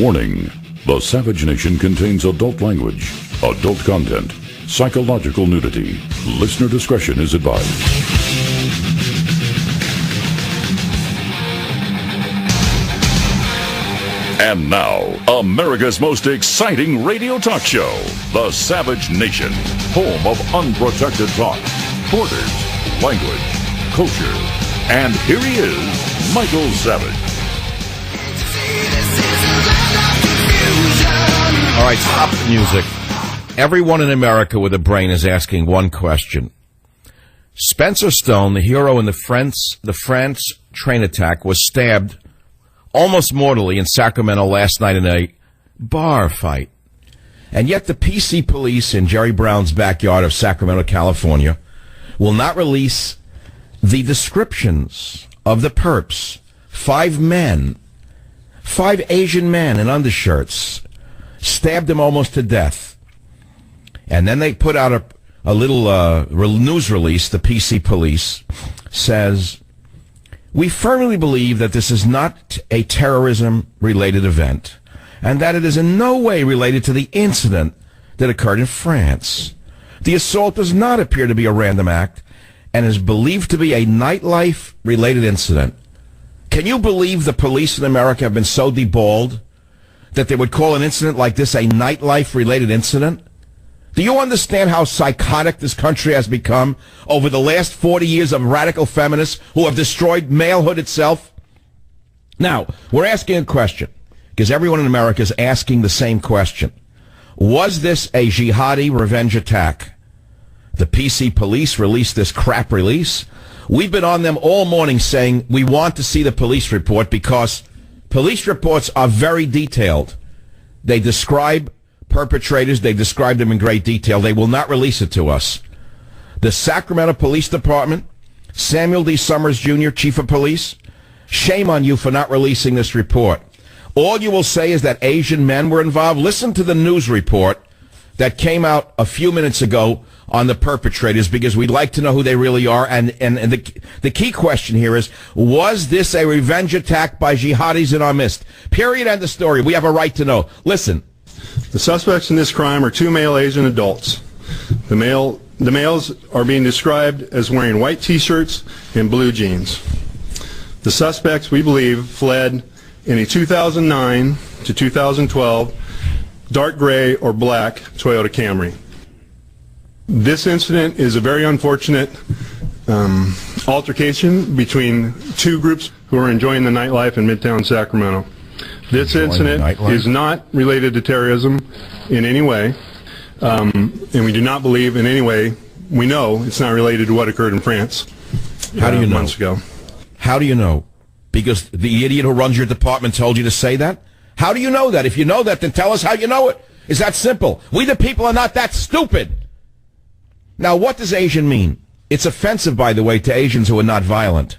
Warning: the Savage Nation contains adult language, adult content, psychological nudity. Listener discretion is advised. And now, America's most exciting radio talk show, The Savage Nation, home of unprotected talk, borders, language, culture. And here he is, Michael Savage. All right, stop the music. Everyone in America with a brain is asking one question. Spencer Stone, the hero in the France train attack, was stabbed almost mortally in Sacramento last night in a bar fight. And yet the PC police in Jerry Brown's backyard of Sacramento, California, will not release the descriptions of the perps. 5 men, 5 Asian men in undershirts, stabbed him almost to death. And then they put out a little news release. The PC police says, "We firmly believe that this is not a terrorism-related event and that it is in no way related to the incident that occurred in France. The assault does not appear to be a random act and is believed to be a nightlife-related incident." Can you believe the police in America have been so deballed that they would call an incident like this a nightlife-related incident? Do you understand how psychotic this country has become over the last 40 years of radical feminists who have destroyed malehood itself? Now, we're asking a question, because everyone in America is asking the same question. Was this a jihadi revenge attack? The PC police released this crap release. We've been on them all morning saying we want to see the police report because police reports are very detailed. They describe perpetrators. They describe them in great detail. They will not release it to us. The Sacramento Police Department, Samuel D. Summers, Jr., Chief of Police, shame on you for not releasing this report. All you will say is that Asian men were involved. Listen to the news report that came out a few minutes ago on the perpetrators, because we'd like to know who they really are. And the key question here is, was this a revenge attack by jihadis in our midst? Period. End of story. We have a right to know. Listen. The suspects in this crime are 2 male Asian adults. The males are being described as wearing white T-shirts and blue jeans. The suspects, we believe, fled in a 2009 to 2012 dark gray or black Toyota Camry. This incident is a very unfortunate altercation between 2 groups who are enjoying the nightlife in Midtown Sacramento. This incident is not related to terrorism in any way, and we do not believe in any way, we know it's not related to what occurred in France months ago. How do you know? Because the idiot who runs your department told you to say that? How do you know that? If you know that, then tell us how you know it. It's that simple. We the people are not that stupid. Now, what does Asian mean? It's offensive, by the way, to Asians who are not violent.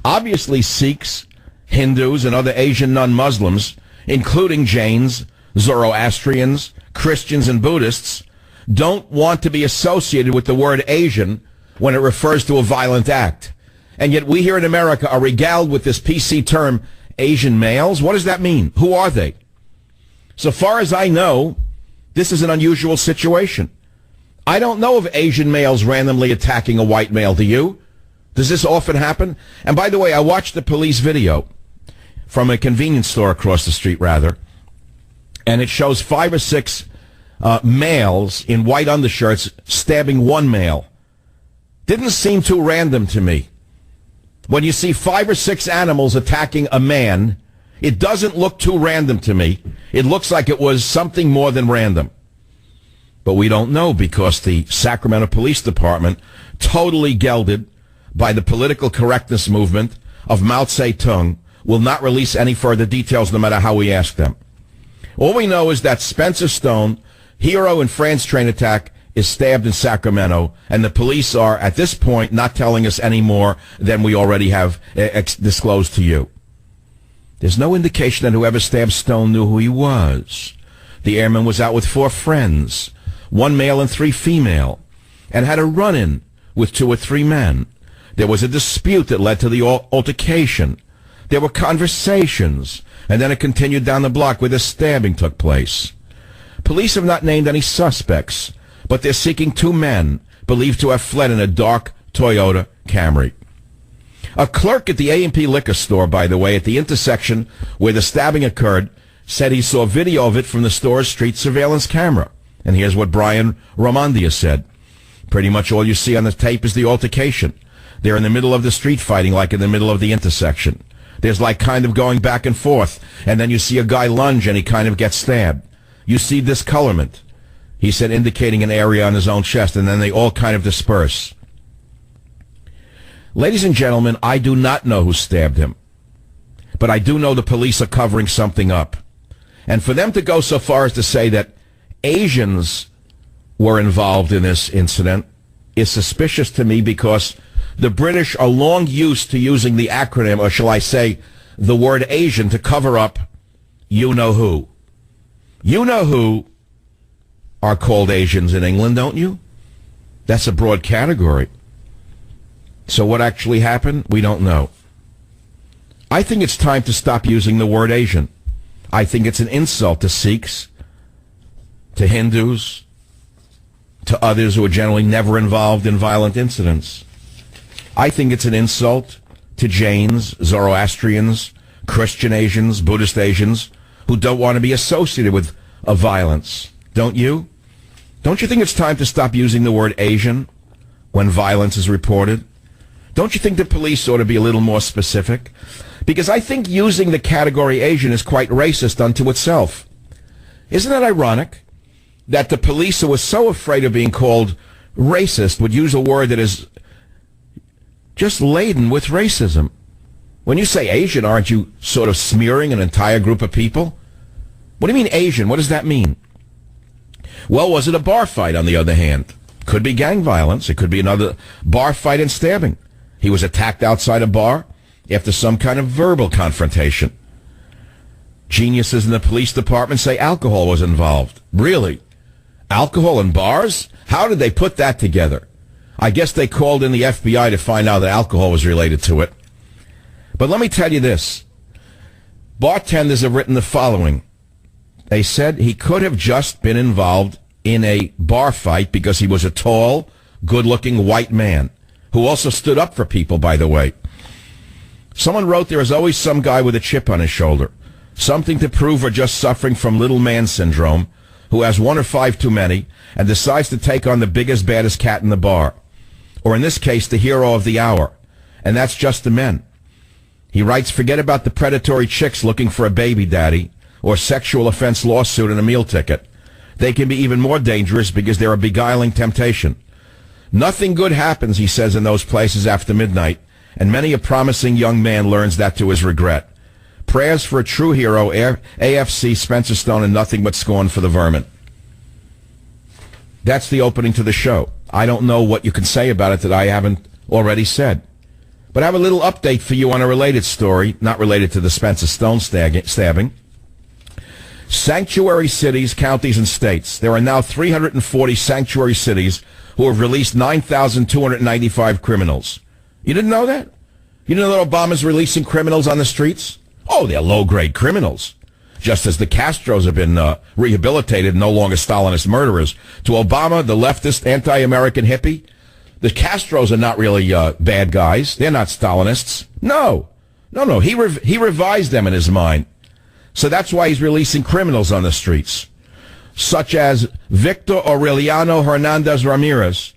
Obviously, Sikhs, Hindus, and other Asian non-Muslims, including Jains, Zoroastrians, Christians, and Buddhists, don't want to be associated with the word Asian when it refers to a violent act. And yet we here in America are regaled with this PC term, Asian males. What does that mean? Who are they? So far as I know, this is an unusual situation. I don't know of Asian males randomly attacking a white male. Do you? Does this often happen? And by the way, I watched the police video from a convenience store across the street, and it shows 5 or 6 males in white undershirts stabbing 1 male. Didn't seem too random to me. When you see 5 or 6 animals attacking a man, it doesn't look too random to me. It looks like it was something more than random. But we don't know, because the Sacramento Police Department, totally gelded by the political correctness movement of Mao Zedong, will not release any further details no matter how we ask them. All we know is that Spencer Stone, hero in France train attack, is stabbed in Sacramento, and the police are, at this point, not telling us any more than we already have disclosed to you. There's no indication that whoever stabbed Stone knew who he was. The airman was out with 4 friends, 1 male and 3 female, and had a run-in with 2 or 3 men. There was a dispute that led to the altercation. There were conversations. and then it continued down the block where the stabbing took place. Police have not named any suspects, but they're seeking 2 men believed to have fled in a dark Toyota Camry. A clerk at the A&P liquor store, by the way, at the intersection where the stabbing occurred, said he saw video of it from the store's street surveillance camera. And here's what Brian Romandia said. Pretty much all you see on the tape is the altercation. They're in the middle of the street fighting, like in the middle of the intersection. There's like kind of going back and forth, and then you see a guy lunge and he kind of gets stabbed. You see discolorment, he said, indicating an area on his own chest, and then they all kind of disperse. Ladies and gentlemen, I do not know who stabbed him, but I do know the police are covering something up. And for them to go so far as to say that Asians were involved in this incident is suspicious to me, because the British are long used to using the acronym, or shall I say, the word Asian, to cover up you-know-who. You-know-who are called Asians in England, don't you? That's a broad category. So what actually happened? We don't know. I think it's time to stop using the word Asian. I think it's an insult to Sikhs, to Hindus, to others who are generally never involved in violent incidents. I think it's an insult to Jains, Zoroastrians, Christian Asians, Buddhist Asians, who don't want to be associated with violence. Don't you? Don't you think it's time to stop using the word Asian when violence is reported? Don't you think the police ought to be a little more specific? Because I think using the category Asian is quite racist unto itself. Isn't it ironic that the police, who are so afraid of being called racist, would use a word that is just laden with racism? When you say Asian, aren't you sort of smearing an entire group of people? What do you mean Asian? What does that mean? Well, was it a bar fight, on the other hand? Could be gang violence. It could be another bar fight and stabbing. He was attacked outside a bar after some kind of verbal confrontation. Geniuses in the police department say alcohol was involved. Really? Alcohol in bars? How did they put that together? I guess they called in the FBI to find out that alcohol was related to it. But let me tell you this. Bartenders have written the following. They said he could have just been involved in a bar fight because he was a tall, good-looking white man who also stood up for people, by the way. Someone wrote there is always some guy with a chip on his shoulder, something to prove, or just suffering from little man syndrome, who has 1 or 5 too many and decides to take on the biggest, baddest cat in the bar. Or in this case, the hero of the hour. And that's just the men. He writes, forget about the predatory chicks looking for a baby daddy or sexual offense lawsuit and a meal ticket. They can be even more dangerous because they're a beguiling temptation. Nothing good happens, he says, in those places after midnight, and many a promising young man learns that to his regret. Prayers for a true hero, AFC, Spencer Stone, and nothing but scorn for the vermin. That's the opening to the show. I don't know what you can say about it that I haven't already said. But I have a little update for you on a related story, not related to the Spencer Stone stabbing. Sanctuary cities, counties, and states. There are now 340 sanctuary cities who have released 9,295 criminals. You didn't know that? You didn't know that Obama's releasing criminals on the streets? Oh, they're low-grade criminals. Just as the Castros have been rehabilitated, no longer Stalinist murderers. To Obama, the leftist, anti-American hippie, the Castros are not really bad guys. They're not Stalinists. No. He revised them in his mind. So that's why he's releasing criminals on the streets, such as Victor Aureliano Hernandez Ramirez,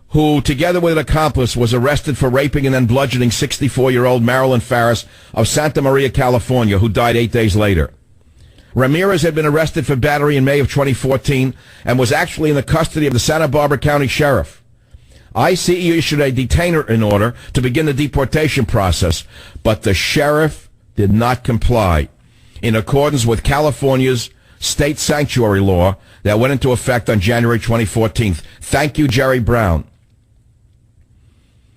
who, together with an accomplice, was arrested for raping and then bludgeoning 64-year-old Marilyn Farris of Santa Maria, California, who died 8 days later. Ramirez had been arrested for battery in May of 2014 and was actually in the custody of the Santa Barbara County Sheriff. ICE issued a detainer in order to begin the deportation process, but the sheriff did not comply, in accordance with California's state sanctuary law that went into effect on January 2014. Thank you, Jerry Brown.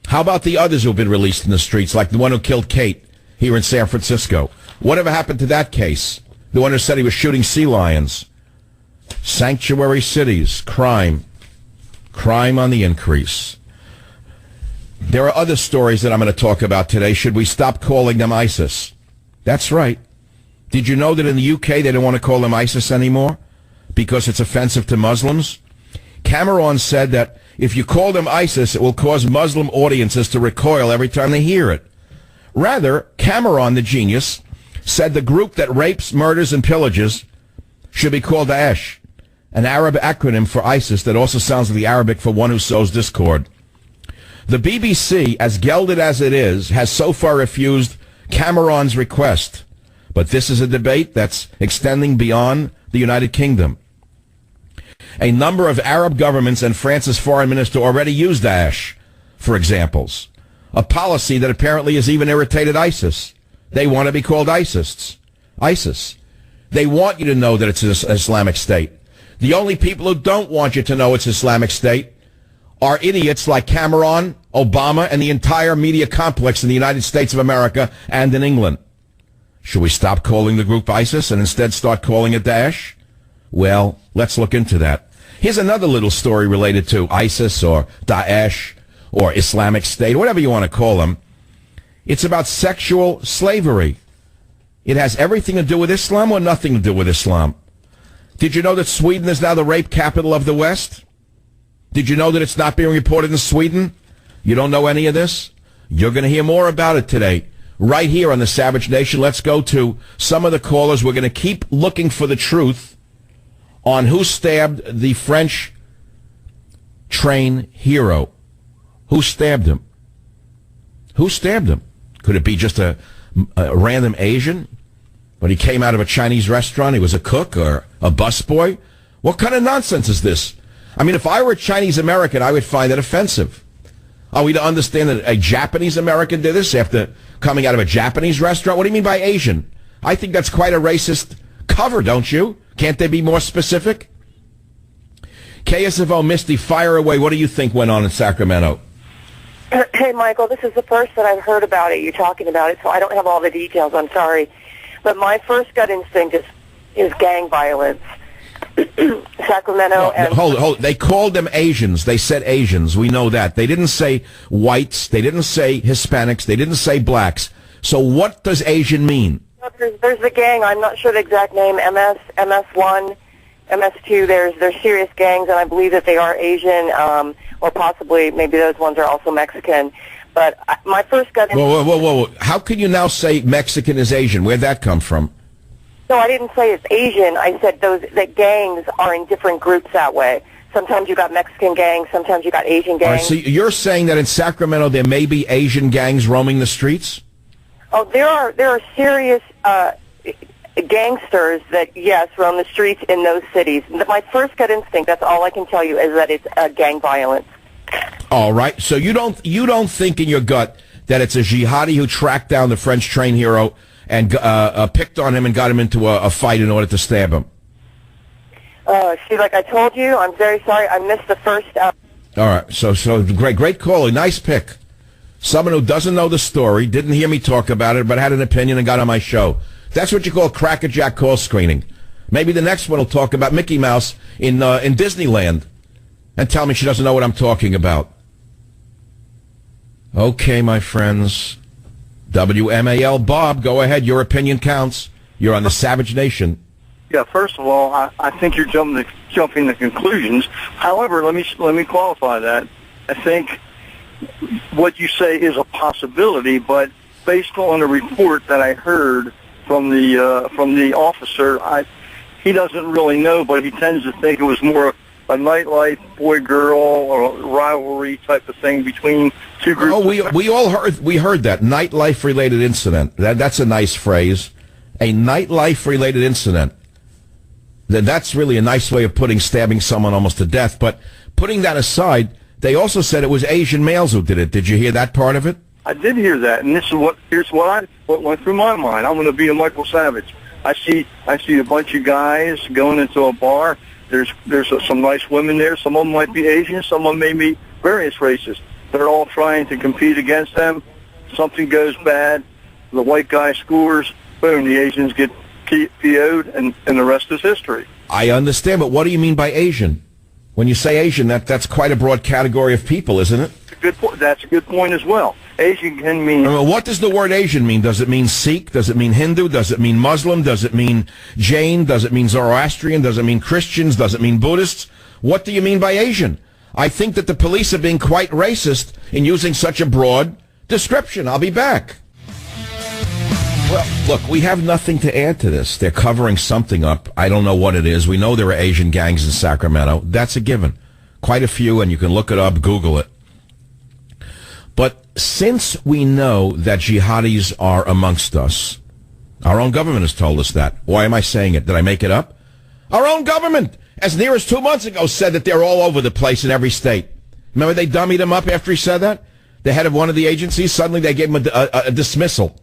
How about the others who have been released in the streets, like the one who killed Kate here in San Francisco? Whatever happened to that case? The one who said he was shooting sea lions. Sanctuary cities, crime on the increase. There are other stories that I'm going to talk about today. Should we stop calling them ISIS? That's right. Did you know that in the UK they don't want to call them ISIS anymore because it's offensive to Muslims? Cameron said that if you call them ISIS, it will cause Muslim audiences to recoil every time they hear it. Rather, Cameron, the genius, said the group that rapes, murders, and pillages should be called Daesh, an Arab acronym for ISIS that also sounds like the Arabic for one who sows discord. The BBC, as gelded as it is, has so far refused Cameron's request. But this is a debate that's extending beyond the United Kingdom. A number of Arab governments and France's foreign minister already use Daesh for examples. A policy that apparently has even irritated ISIS. They want to be called ISIS. They want you to know that it's an Islamic State. The only people who don't want you to know it's Islamic State are idiots like Cameron, Obama, and the entire media complex in the United States of America and in England. Should we stop calling the group ISIS and instead start calling it Daesh? Well, let's look into that. Here's another little story related to ISIS or Daesh or Islamic State, whatever you want to call them. It's about sexual slavery. It has everything to do with Islam or nothing to do with Islam. Did you know that Sweden is now the rape capital of the West? Did you know that it's not being reported in Sweden? You don't know any of this? You're going to hear more about it today. Right here on the Savage Nation, let's go to some of the callers. We're going to keep looking for the truth on who stabbed the French train hero. Who stabbed him? Who stabbed him? Could it be just a random Asian? But he came out of a Chinese restaurant, he was a cook or a busboy? What kind of nonsense is this? I mean, if I were a Chinese American, I would find it offensive. Are we to understand that a Japanese American did this after coming out of a Japanese restaurant? What do you mean by Asian? I think that's quite a racist cover, don't you? Can't they be more specific? KSFO Misty, fire away. What do you think went on in Sacramento? Hey, Michael, this is the first that I've heard about it. You're talking about it, so I don't have all the details. I'm sorry. But my first gut instinct is gang violence. Sacramento and... Hold. They called them Asians. They said Asians. We know that. They didn't say whites. They didn't say Hispanics. They didn't say blacks. So what does Asian mean? There's the gang. I'm not sure the exact name. MS1, MS2. There's serious gangs, and I believe that they are Asian, or possibly maybe those ones are also Mexican. But my first gut... Whoa. How can you now say Mexican is Asian? Where'd that come from? No, I didn't say it's Asian. I said that gangs are in different groups that way. Sometimes you got Mexican gangs, sometimes you got Asian gangs. All right, so you're saying that in Sacramento there may be Asian gangs roaming the streets? Oh, there are serious gangsters that, yes, roam the streets in those cities. My first gut instinct, that's all I can tell you, is that it's gang violence. All right, so you don't think in your gut that it's a jihadi who tracked down the French train hero and picked on him and got him into a fight in order to stab him? See, like I told you, I'm very sorry. I missed the first... All right, so great call. Nice pick. Someone who doesn't know the story, didn't hear me talk about it, but had an opinion and got on my show. That's what you call crackerjack call screening. Maybe the next one will talk about Mickey Mouse in Disneyland and tell me she doesn't know what I'm talking about. Okay, my friends. WMAL Bob, go ahead. Your opinion counts. You're on the Savage Nation. Yeah, first of all, I think you're jumping to conclusions. However, let me qualify that. I think what you say is a possibility, but based on a report that I heard from the officer, he doesn't really know, but he tends to think it was more a nightlife boy-girl or rivalry type of thing between two groups. Oh, we heard that nightlife-related incident. That's a nice phrase. A nightlife-related incident. That's really a nice way of putting stabbing someone almost to death. But putting that aside, they also said it was Asian males who did it. Did you hear that part of it? I did hear that, and here's what went through my mind. I'm going to be a Michael Savage. I see a bunch of guys going into a bar. There's some nice women there. Some of them might be Asian. Some of them may be various races. They're all trying to compete against them. Something goes bad. The white guy scores. Boom, the Asians get PO'd, and the rest is history. I understand, but what do you mean by Asian? When you say Asian, that's quite a broad category of people, isn't it? That's a good point as well. Asian can mean... What does the word Asian mean? Does it mean Sikh? Does it mean Hindu? Does it mean Muslim? Does it mean Jain? Does it mean Zoroastrian? Does it mean Christians? Does it mean Buddhists? What do you mean by Asian? I think that the police are being quite racist in using such a broad description. I'll be back. Well, look, we have nothing to add to this. They're covering something up. I don't know what it is. We know there are Asian gangs in Sacramento. That's a given. Quite a few, and you can look it up, Google it. But since we know that jihadis are amongst us, our own government has told us that. Why am I saying it? Did I make it up? Our own government, as near as 2 months ago, said that they're all over the place in every state. Remember they dummied him up after he said that? The head of one of the agencies, suddenly they gave him a dismissal.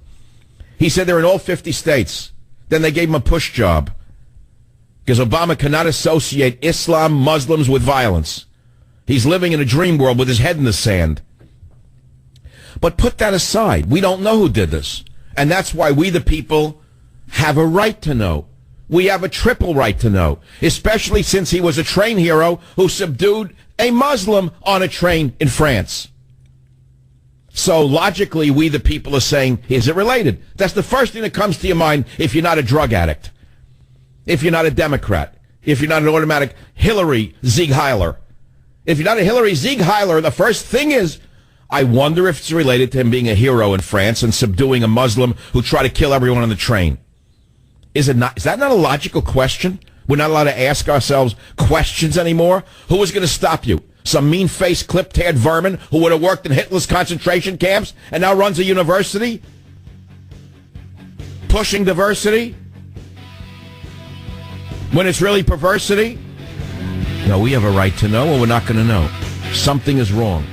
He said they're in all 50 states. Then they gave him a push job. Because Obama cannot associate Islam, Muslims with violence. He's living in a dream world with his head in the sand. But put that aside. We don't know who did this. And that's why we, the people, have a right to know. We have a triple right to know. Especially since he was a train hero who subdued a Muslim on a train in France. So logically, we, the people, are saying, is it related? That's the first thing that comes to your mind if you're not a drug addict. If you're not a Democrat. If you're not an automatic Hillary Ziegheiler. If you're not a Hillary Ziegheiler, the first thing is, I wonder if it's related to him being a hero in France and subduing a Muslim who tried to kill everyone on the train. Is that not a logical question? We're not allowed to ask ourselves questions anymore? Who is going to stop you? Some mean-faced, clipped-haired vermin who would have worked in Hitler's concentration camps and now runs a university? Pushing diversity? When it's really perversity? No, we have a right to know, or we're not going to know. Something is wrong,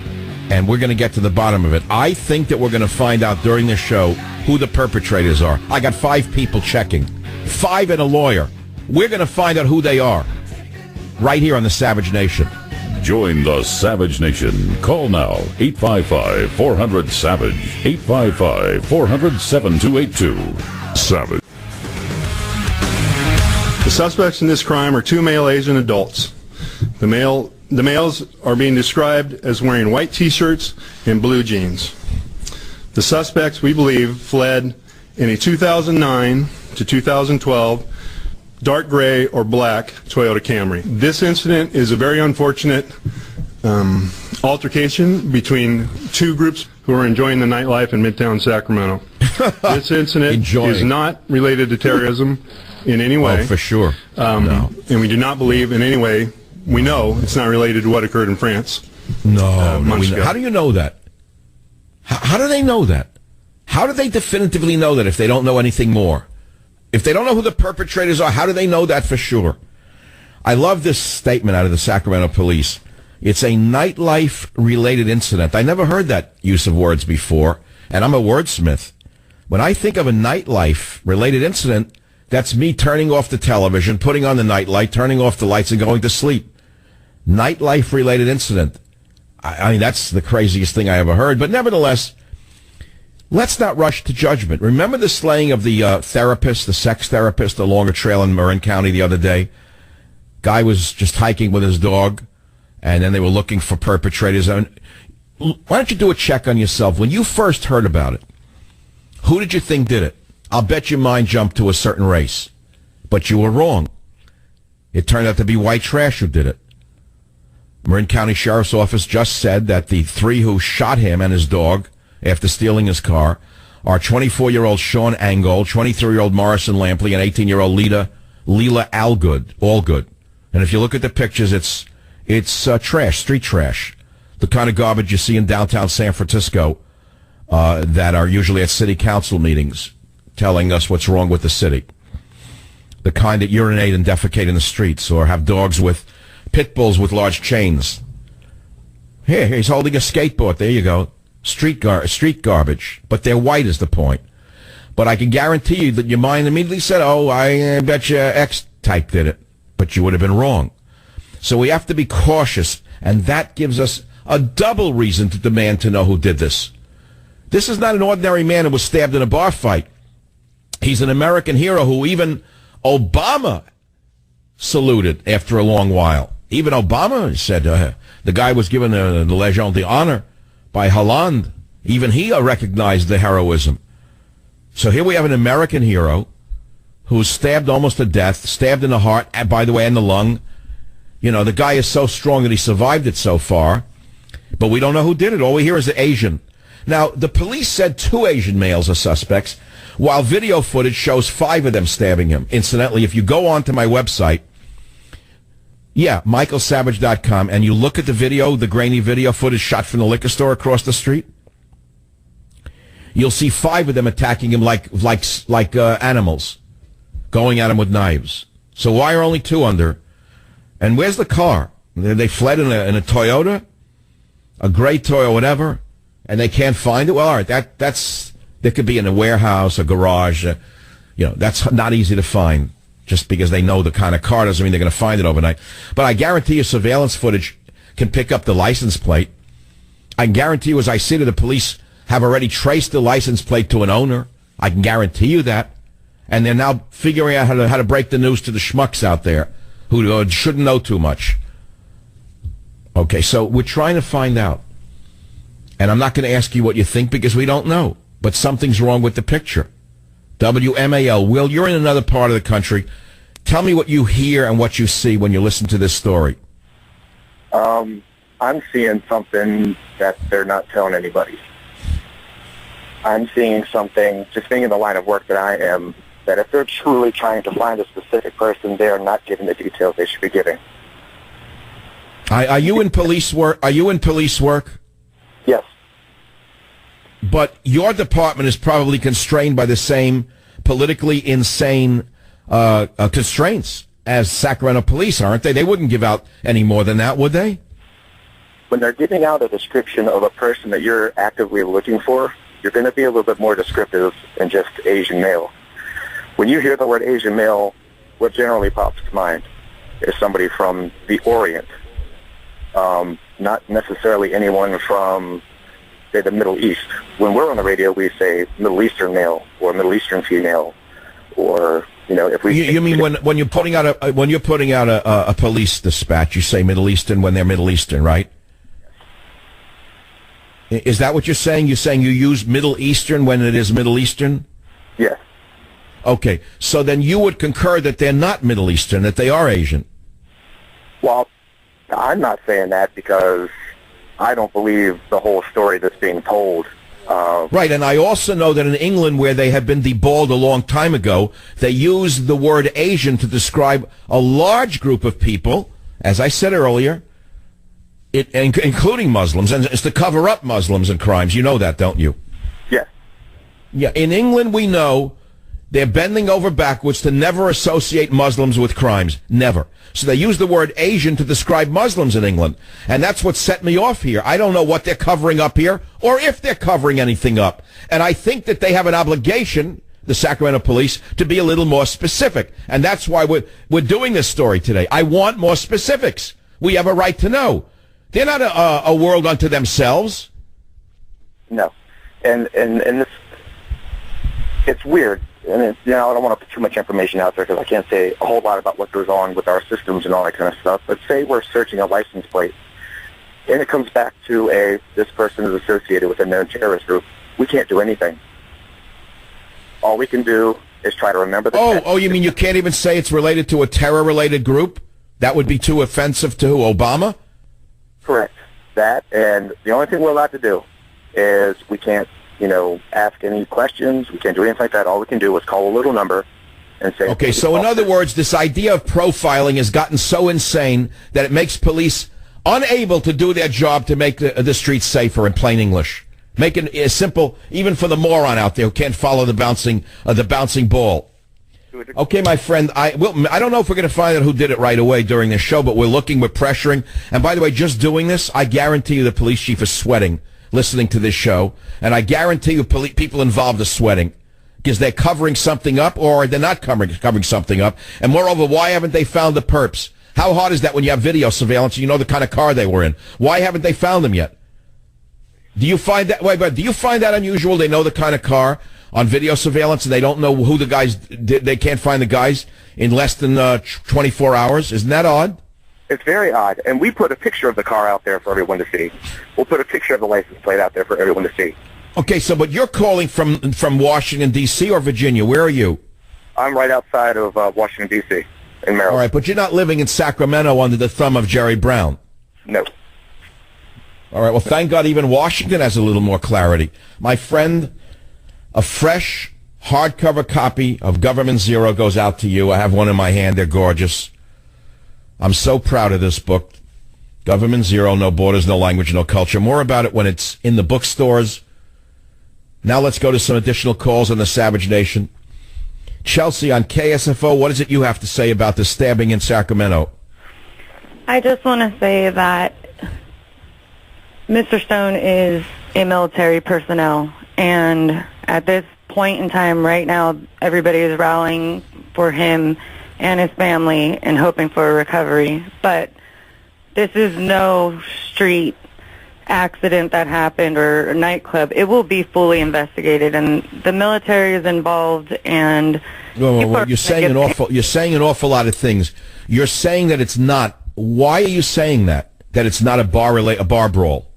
and we're going to get to the bottom of it. I think that we're going to find out during this show who the perpetrators are. I got 5 people checking. 5 and a lawyer. We're going to find out who they are right here on the Savage Nation. Join the Savage Nation. Call now, 855-400-SAVAGE, 855-400-7282. Savage. The suspects in this crime are 2 male Asian adults. The males are being described as wearing white T-shirts and blue jeans. The suspects, we believe, fled in a 2009 to 2012 dark gray or black Toyota Camry. This incident is a very unfortunate altercation between 2 groups who are enjoying the nightlife in Midtown Sacramento. This incident is not related to terrorism in any way. Oh, for sure. No. And we do not believe in any way, we know it's not related to what occurred in France. Months ago. How do you know that? How do they know that? How do they definitively know that if they don't know anything more? If they don't know who the perpetrators are, how do they know that for sure? I love this statement out of the Sacramento police. It's a nightlife-related incident. I never heard that use of words before, and I'm a wordsmith. When I think of a nightlife-related incident, that's me turning off the television, putting on the nightlight, turning off the lights, and going to sleep. Nightlife-related incident. I mean, that's the craziest thing I ever heard. But nevertheless, let's not rush to judgment. Remember the slaying of the therapist, the sex therapist along a trail in Marin County the other day? Guy was just hiking with his dog, and then they were looking for perpetrators. I mean, why don't you do a check on yourself? When you first heard about it, who did you think did it? I'll bet your mind jumped to a certain race. But you were wrong. It turned out to be white trash who did it. Marin County Sheriff's Office just said that the 3 who shot him and his dog after stealing his car are 24-year-old Sean Angold, 23-year-old Morrison Lampley, and 18-year-old Leela Allgood. And if you look at the pictures, it's trash, street trash. The kind of garbage you see in downtown San Francisco that are usually at city council meetings telling us what's wrong with the city. The kind that urinate and defecate in the streets or have dogs with pit bulls with large chains. Here, he's holding a skateboard. There you go. Street garbage. But they're white is the point. But I can guarantee you that your mind immediately said, oh, I bet you X type did it. But you would have been wrong. So we have to be cautious, and that gives us a double reason to demand to know who did this. This is not an ordinary man who was stabbed in a bar fight. He's an American hero who even Obama saluted after a long while. Even Obama said the guy was given the Legion d'Honneur by Hollande Even he recognized the heroism. So here we have an American hero who's stabbed almost to death, stabbed in the heart, and by the way, in the lung. You know, the guy is so strong that he survived it so far, but we don't know who did it. All we hear is the Asian. Now, the police said 2 Asian males are suspects, while video footage shows 5 of them stabbing him. Incidentally, if you go onto my website, michaelsavage.com, and you look at the video, the grainy video footage shot from the liquor store across the street, you'll see 5 of them attacking him like animals, going at him with knives. So why are only 2 under? And where's the car? They fled in a Toyota, a gray Toyota, whatever, and they can't find it. Well, all right, that could be in a warehouse, a garage. That's not easy to find. Just because they know the kind of car doesn't mean they're going to find it overnight. But I guarantee you surveillance footage can pick up the license plate. I can guarantee you, as I see that the police have already traced the license plate to an owner. I can guarantee you that. And they're now figuring out how to break the news to the schmucks out there who shouldn't know too much. Okay, so we're trying to find out. And I'm not going to ask you what you think because we don't know. But something's wrong with the picture. WMAL. Will, you're in another part of the country. Tell me what you hear and what you see when you listen to this story. I'm seeing something that they're not telling anybody. I'm seeing something, just being in the line of work that I am, that if they're truly trying to find a specific person, they are not giving the details they should be giving. Are you in police work? Are you in police work? Yes. But your department is probably constrained by the same politically insane constraints as Sacramento police, aren't they? They wouldn't give out any more than that, would they? When they're giving out a description of a person that you're actively looking for, you're going to be a little bit more descriptive than just Asian male. When you hear the word Asian male, what generally pops to mind is somebody from the Orient, not necessarily anyone from, say, the Middle East. When we're on the radio, we say Middle Eastern male or Middle Eastern female, or if we. You mean when you're putting out a police dispatch, you say Middle Eastern when they're Middle Eastern, right? Is that what you're saying? You're saying you use Middle Eastern when it is Middle Eastern? Yes. Okay, so then you would concur that they're not Middle Eastern, that they are Asian. Well, I'm not saying that because I don't believe the whole story that's being told. Right, and I also know that in England, where they have been deballed a long time ago, they use the word Asian to describe a large group of people, as I said earlier, including Muslims, and it's to cover up Muslims and crimes. You know that, don't you? Yes. Yeah, in England, we know they're bending over backwards to never associate Muslims with crimes. Never. So they use the word Asian to describe Muslims in England. And that's what set me off here. I don't know what they're covering up here or if they're covering anything up. And I think that they have an obligation, the Sacramento police, to be a little more specific. And that's why we're doing this story today. I want more specifics. We have a right to know. They're not a world unto themselves. No. And this, it's weird. And I don't want to put too much information out there because I can't say a whole lot about what goes on with our systems and all that kind of stuff. But say we're searching a license plate, and it comes back to this person is associated with a known terrorist group. We can't do anything. All we can do is try to remember the... Oh, you mean you can't even say it's related to a terror-related group? That would be too offensive to Obama? Correct. That, and the only thing we're allowed to do is we can't ask any questions. We can't do anything like that. All we can do is call a little number and say... Okay, so in other words, this idea of profiling has gotten so insane that it makes police unable to do their job to make the streets safer in plain English. Make it simple, even for the moron out there who can't follow the bouncing ball. Okay, my friend, I don't know if we're going to find out who did it right away during this show, but we're pressuring. And by the way, just doing this, I guarantee you the police chief is sweating listening to this show, and I guarantee you people involved are sweating because they're covering something up or they're not covering something up. And moreover, why haven't they found the perps? How hard is that when you have video surveillance and you know the kind of car they were in? Why haven't they found them yet? Do you find that unusual? They know the kind of car on video surveillance and they don't know who the guys did. They can't find the guys in less than 24 hours. Isn't that odd? It's very odd, and we put a picture of the car out there for everyone to see. We'll put a picture of the license plate out there for everyone to see. Okay, so but you're calling from Washington, D.C. or Virginia? Where are you? I'm right outside of Washington, D.C. in Maryland. All right, but you're not living in Sacramento under the thumb of Jerry Brown. No. All right, well, thank God even Washington has a little more clarity. My friend, a fresh hardcover copy of Government Zero goes out to you. I have one in my hand. They're gorgeous. I'm so proud of this book. Government Zero, No Borders, No Language, No Culture. More about it when it's in the bookstores. Now let's go to some additional calls on the Savage Nation. Chelsea on KSFO, what is it you have to say about the stabbing in Sacramento? I just want to say that Mr. Stone is a military personnel, and at this point in time right now, everybody is rallying for him and his family and hoping for a recovery. But this is no street accident that happened or a nightclub. It will be fully investigated, and the military is involved. And well, you're saying an awful lot of things. You're saying that it's not. Why are you saying that? That it's not a bar brawl?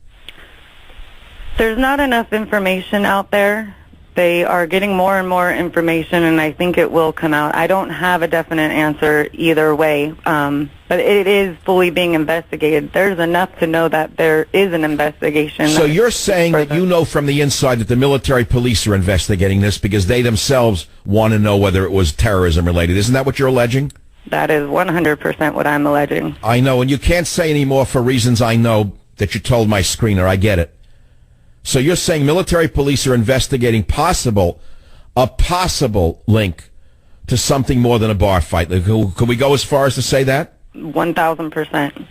There's not enough information out there. They are getting more and more information, and I think it will come out. I don't have a definite answer either way, but it is fully being investigated. There's enough to know that there is an investigation. So you're saying that you know from the inside that the military police are investigating this because they themselves want to know whether it was terrorism related. Isn't that what you're alleging? That is 100% what I'm alleging. I know, and you can't say any more for reasons I know that you told my screener. I get it. So you're saying military police are investigating a possible link to something more than a bar fight. Could we go as far as to say that? 1,000%.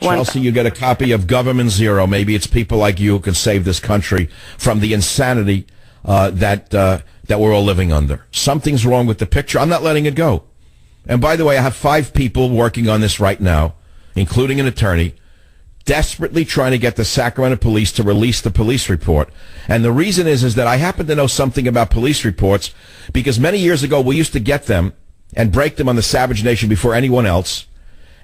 Chelsea, you get a copy of Government Zero. Maybe it's people like you who can save this country from the insanity that we're all living under. Something's wrong with the picture. I'm not letting it go. And by the way, I have 5 people working on this right now, including an attorney, desperately trying to get the Sacramento police to release the police report. And the reason is that I happen to know something about police reports because many years ago we used to get them and break them on the Savage Nation before anyone else.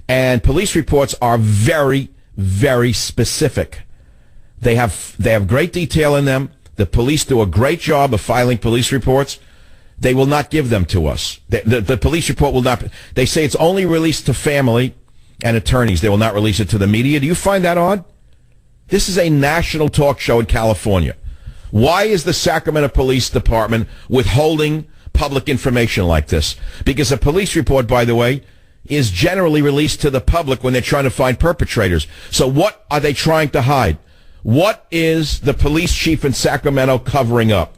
And police reports are very, very specific. They have great detail in them. The police do a great job of filing police reports. They will not give them to us. The police report will not. They say it's only released to family and attorneys. They will not release it to the media. Do you find that odd? This is a national talk show in California. Why is the Sacramento Police Department withholding public information like this? Because a police report, by the way, is generally released to the public when they're trying to find perpetrators. So what are they trying to hide? What is the police chief in Sacramento covering up?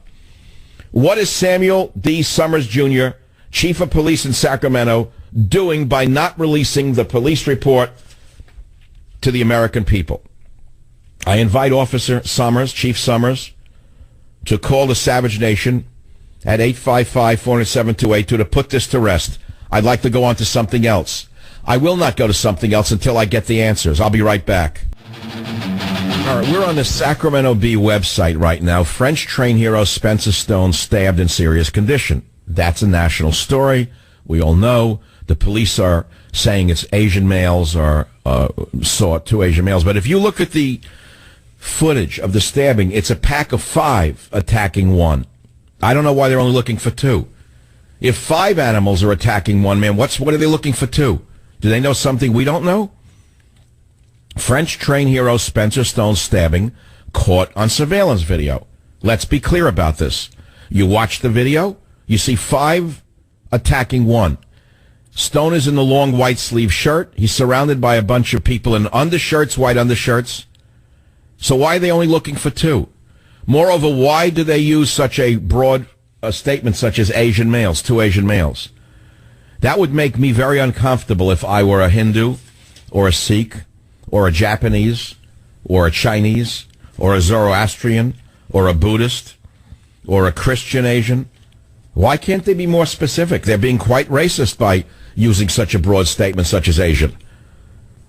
What is Samuel D. Summers, Jr., chief of police in Sacramento, doing by not releasing the police report to the American people? I invite Officer Summers, Chief Summers, to call the Savage Nation at 855-407-2822 to put this to rest. I'd like to go on to something else. I will not go to something else until I get the answers. I'll be right back. All right, we're on the Sacramento Bee website right now. French train hero Spencer Stone stabbed in serious condition. That's a national story. We all know. The police are saying it's Asian males or saw 2 Asian males. But if you look at the footage of the stabbing, it's a pack of 5 attacking 1. I don't know why they're only looking for 2. If 5 animals are attacking 1 man, what are they looking for 2? Do they know something we don't know? French train hero Spencer Stone's stabbing caught on surveillance video. Let's be clear about this. You watch the video, you see 5 attacking 1. Stone is in the long white sleeve shirt. He's surrounded by a bunch of people in undershirts, white undershirts. So why are they only looking for 2? Moreover, why do they use such a broad statement such as Asian males, 2 Asian males? That would make me very uncomfortable if I were a Hindu or a Sikh or a Japanese or a Chinese or a Zoroastrian or a Buddhist or a Christian Asian. Why can't they be more specific? They're being quite racist by using such a broad statement such as Asian.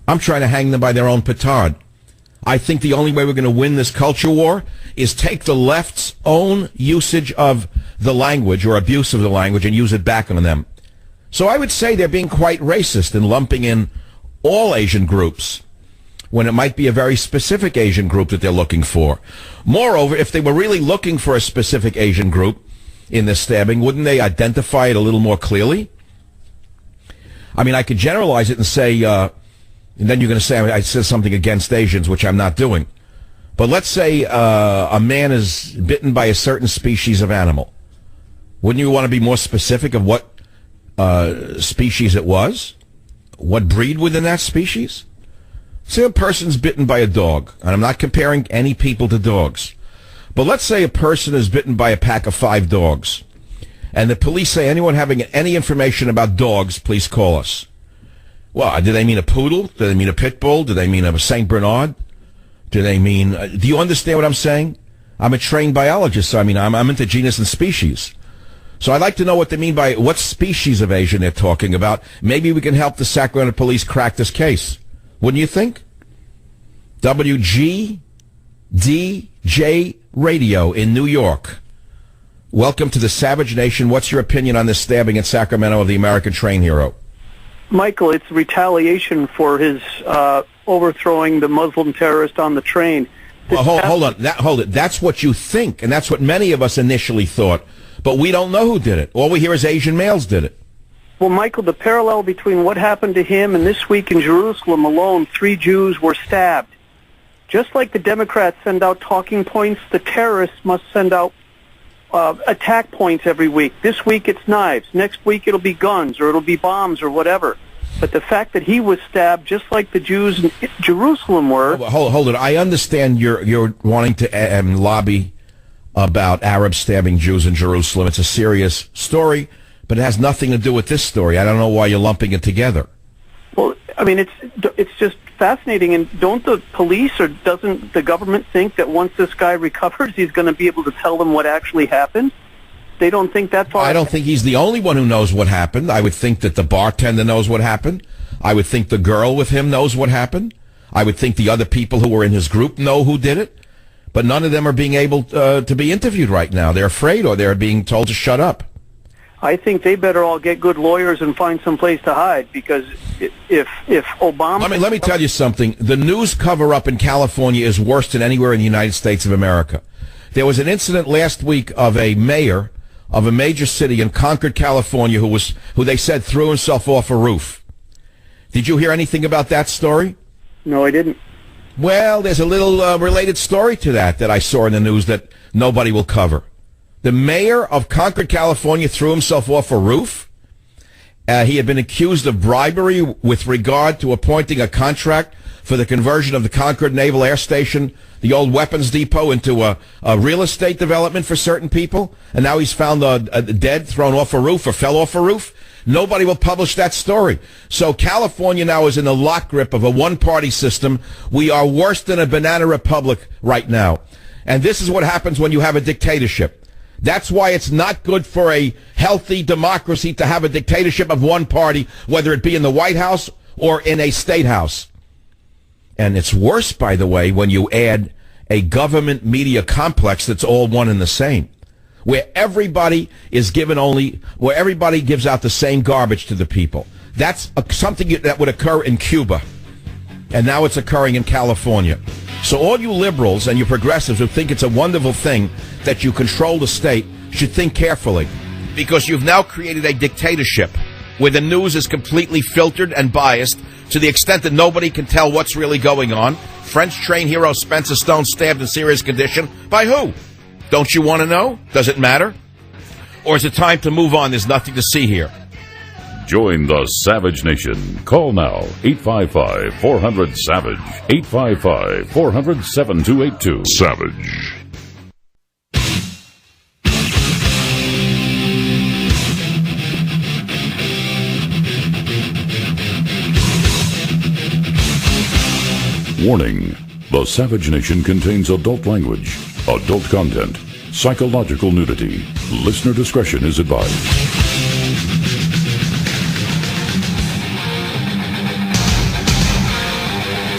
I'm trying to hang them by their own petard. I think the only way we're going to win this culture war is take the left's own usage of the language or abuse of the language and use it back on them. So I would say they're being quite racist in lumping in all Asian groups when it might be a very specific Asian group that they're looking for. Moreover, if they were really looking for a specific Asian group in this stabbing, wouldn't they identify it a little more clearly? I mean, I could generalize it and say, and then you're going to say I said something against Asians, which I'm not doing. But let's say a man is bitten by a certain species of animal. Wouldn't you want to be more specific of what species it was? What breed within that species? Say a person's bitten by a dog, and I'm not comparing any people to dogs. But let's say a person is bitten by a pack of 5 dogs, and the police say, anyone having any information about dogs, please call us. Well, do they mean a poodle? Do they mean a pit bull? Do they mean a Saint Bernard? Do they mean... do you understand what I'm saying? I'm a trained biologist, so I mean, I'm into genus and species. So I'd like to know what they mean by what species of Asian they're talking about. Maybe we can help the Sacramento police crack this case. Wouldn't you think? WGDJ Radio in New York. Welcome to the Savage Nation. What's your opinion on this stabbing in Sacramento of the American train hero? Michael, it's retaliation for his overthrowing the Muslim terrorist on the train. Well, hold on. Hold it. That's what you think, and that's what many of us initially thought. But we don't know who did it. All we hear is Asian males did it. Well, Michael, the parallel between what happened to him and this week in Jerusalem alone, 3 Jews were stabbed. Just like the Democrats send out talking points, the terrorists must send out attack points every week. This week it's knives. Next week it'll be guns or it'll be bombs or whatever. But the fact that he was stabbed just like the Jews in Jerusalem were... Hold it. I understand you're wanting to lobby about Arabs stabbing Jews in Jerusalem. It's a serious story, but it has nothing to do with this story. I don't know why you're lumping it together. Well, I mean, it's just fascinating. And don't the police or doesn't the government think that once this guy recovers, he's going to be able to tell them what actually happened? They don't think that far. I don't think he's the only one who knows what happened. I would think that the bartender knows what happened. I would think the girl with him knows what happened. I would think the other people who were in his group know who did it. But none of them are being able to be interviewed right now. They're afraid, or they're being told to shut up. I think they better all get good lawyers and find some place to hide, because if Obama... Let me tell you something. The news cover-up in California is worse than anywhere in the United States of America. There was an incident last week of a mayor of a major city in Concord, California, who they said threw himself off a roof. Did you hear anything about that story? No, I didn't. Well, there's a little related story to that I saw in the news that nobody will cover. The mayor of Concord, California, threw himself off a roof. He had been accused of bribery with regard to appointing a contract for the conversion of the Concord Naval Air Station, the old weapons depot, into a real estate development for certain people. And now he's found dead, thrown off a roof, or fell off a roof. Nobody will publish that story. So California now is in the lock grip of a one-party system. We are worse than a banana republic right now. And this is what happens when you have a dictatorship. That's why it's not good for a healthy democracy to have a dictatorship of one party, whether it be in the White House or in a state house. And it's worse, by the way, when you add a government media complex that's all one and the same, where everybody is where everybody gives out the same garbage to the people. That's something that would occur in Cuba, and now it's occurring in California. So all you liberals and you progressives who think it's a wonderful thing that you control the state should think carefully, because you've now created a dictatorship where the news is completely filtered and biased to the extent that nobody can tell what's really going on. French train hero Spencer Stone stabbed in serious condition. By who? Don't you want to know? Does it matter? Or is it time to move on? There's nothing to see here. Join the Savage Nation. Call now, 855-400-SAVAGE, 855-400-7282. Savage. Warning. The Savage Nation contains adult language, adult content, psychological nudity. Listener discretion is advised.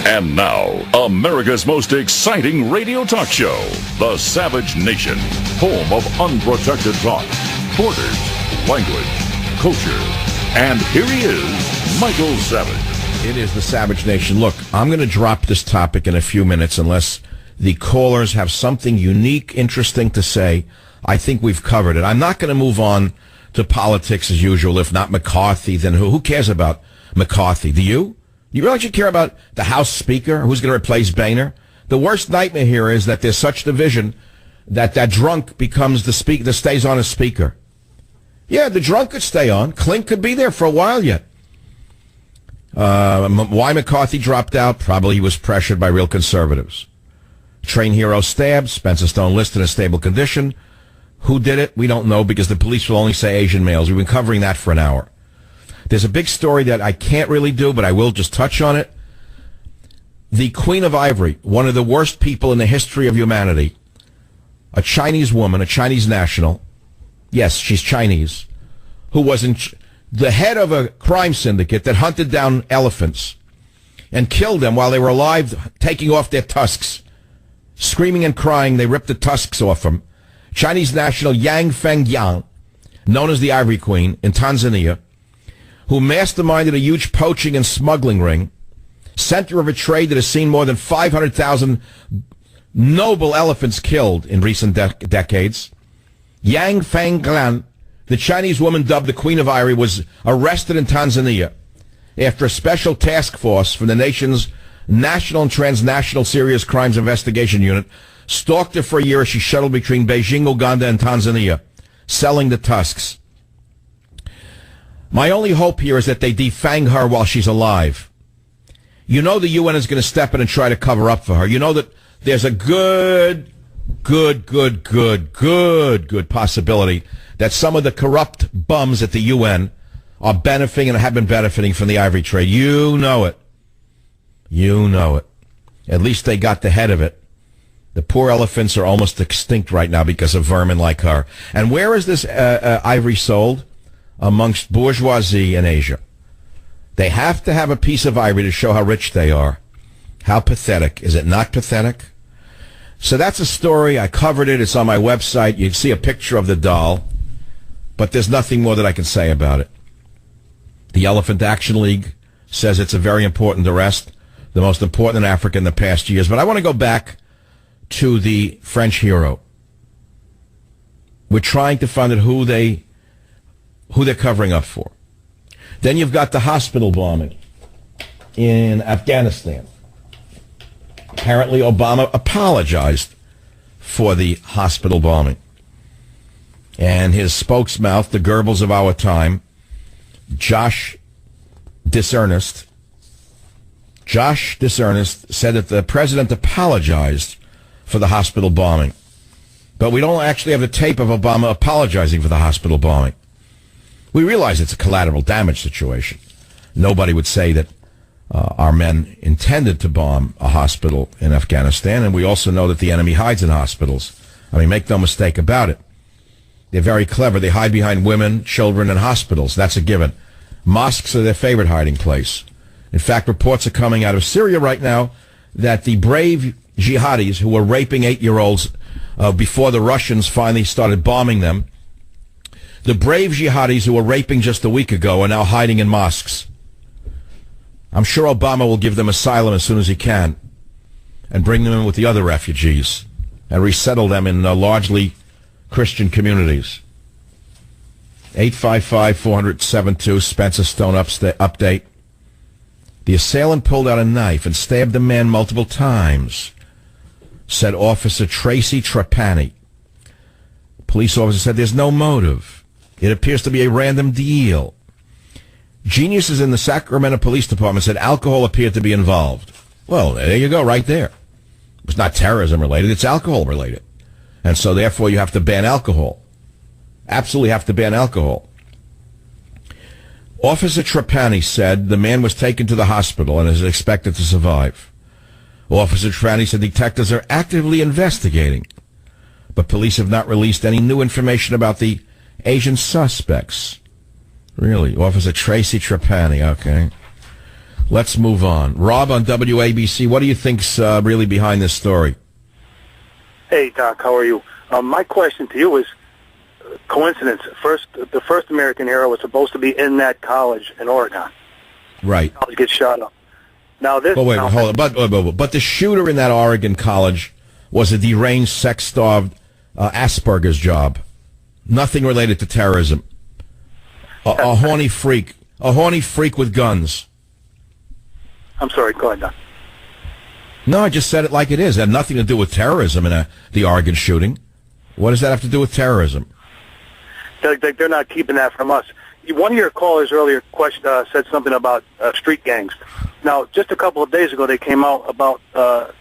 And now, America's most exciting radio talk show, The Savage Nation, home of unprotected talk, borders, language, culture. And here he is, Michael Savage. It is the Savage Nation. Look, I'm going to drop this topic in a few minutes unless the callers have something unique, interesting to say. I think we've covered it. I'm not going to move on to politics as usual. If not McCarthy, then who? Who cares about McCarthy? Do you? You really should care about the House Speaker? Who's going to replace Boehner? The worst nightmare here is that there's such division that drunk becomes the speaker, that stays on as Speaker. Yeah, the drunk could stay on. Klink could be there for a while yet. Why McCarthy dropped out? Probably he was pressured by real conservatives. Train hero stabbed. Spencer Stone listed in a stable condition. Who did it? We don't know because the police will only say Asian males. We've been covering that for an hour. There's a big story that I can't really do, but I will just touch on it. The Queen of Ivory, one of the worst people in the history of humanity, a Chinese woman, a Chinese national, yes, she's Chinese, who was the head of a crime syndicate that hunted down elephants and killed them while they were alive, taking off their tusks. Screaming and crying, they ripped the tusks off them. Chinese national Yang Fengyang, known as the Ivory Queen in Tanzania, who masterminded a huge poaching and smuggling ring, center of a trade that has seen more than 500,000 noble elephants killed in recent decades. Yang Fengyang, the Chinese woman dubbed the Queen of Ivory, was arrested in Tanzania after a special task force from the nation's National and Transnational Serious Crimes Investigation Unit stalked her for a year as she shuttled between Beijing, Uganda, and Tanzania, selling the tusks. My only hope here is that they defang her while she's alive. You know the UN is going to step in and try to cover up for her. You know that there's a good possibility that some of the corrupt bums at the UN are benefiting and have been benefiting from the ivory trade. You know it. You know it. At least they got the head of it. The poor elephants are almost extinct right now because of vermin like her. And where is this ivory sold? Amongst bourgeoisie in Asia. They have to have a piece of ivory to show how rich they are. How pathetic. Is it not pathetic? So that's a story. I covered it. It's on my website. You can see a picture of the doll. But there's nothing more that I can say about it. The Elephant Action League says it's a very important arrest, the most important in Africa in the past years. But I want to go back to the French hero. We're trying to find out who they're covering up for. Then you've got the hospital bombing in Afghanistan. Apparently Obama apologized for the hospital bombing. And his spokesmouth, the Goebbels of our time, Josh Dishonest, said that the president apologized for the hospital bombing. But we don't actually have the tape of Obama apologizing for the hospital bombing. We realize it's a collateral damage situation. Nobody would say that our men intended to bomb a hospital in Afghanistan, and we also know that the enemy hides in hospitals. I mean, make no mistake about it. They're very clever. They hide behind women, children, and hospitals. That's a given. Mosques are their favorite hiding place. In fact, reports are coming out of Syria right now that the brave jihadis who were raping 8-year-olds before the Russians finally started bombing them, the brave jihadis who were raping just a week ago are now hiding in mosques. I'm sure Obama will give them asylum as soon as he can and bring them in with the other refugees and resettle them in largely Christian communities. 855-400-72, Spencer Stone update. The assailant pulled out a knife and stabbed the man multiple times, said Officer Tracy Trapani. Police officer said there's no motive. It appears to be a random deal. Geniuses in the Sacramento Police Department said alcohol appeared to be involved. Well, there you go, right there. It's not terrorism related, it's alcohol related. And so therefore you have to ban alcohol. Absolutely have to ban alcohol. Officer Trapani said the man was taken to the hospital and is expected to survive. Officer Trapani said detectives are actively investigating, but police have not released any new information about the Asian suspects. Really? Officer Tracy Trapani, okay. Let's move on. Rob on WABC, what do you think's really behind this story? Hey, Doc, how are you? My question to you is, coincidence, the first American hero was supposed to be in that college in Oregon. Right. college gets shot up. Now this. But wait, hold on. But the shooter in that Oregon college was a deranged, sex-starved Asperger's job. Nothing related to terrorism. A horny freak. A horny freak with guns. I'm sorry, go ahead, Don. No, I just said it like it is. It had nothing to do with terrorism in the Oregon shooting. What does that have to do with terrorism? They're not keeping that from us. One of your callers earlier said something about street gangs. Now, just a couple of days ago, they came out about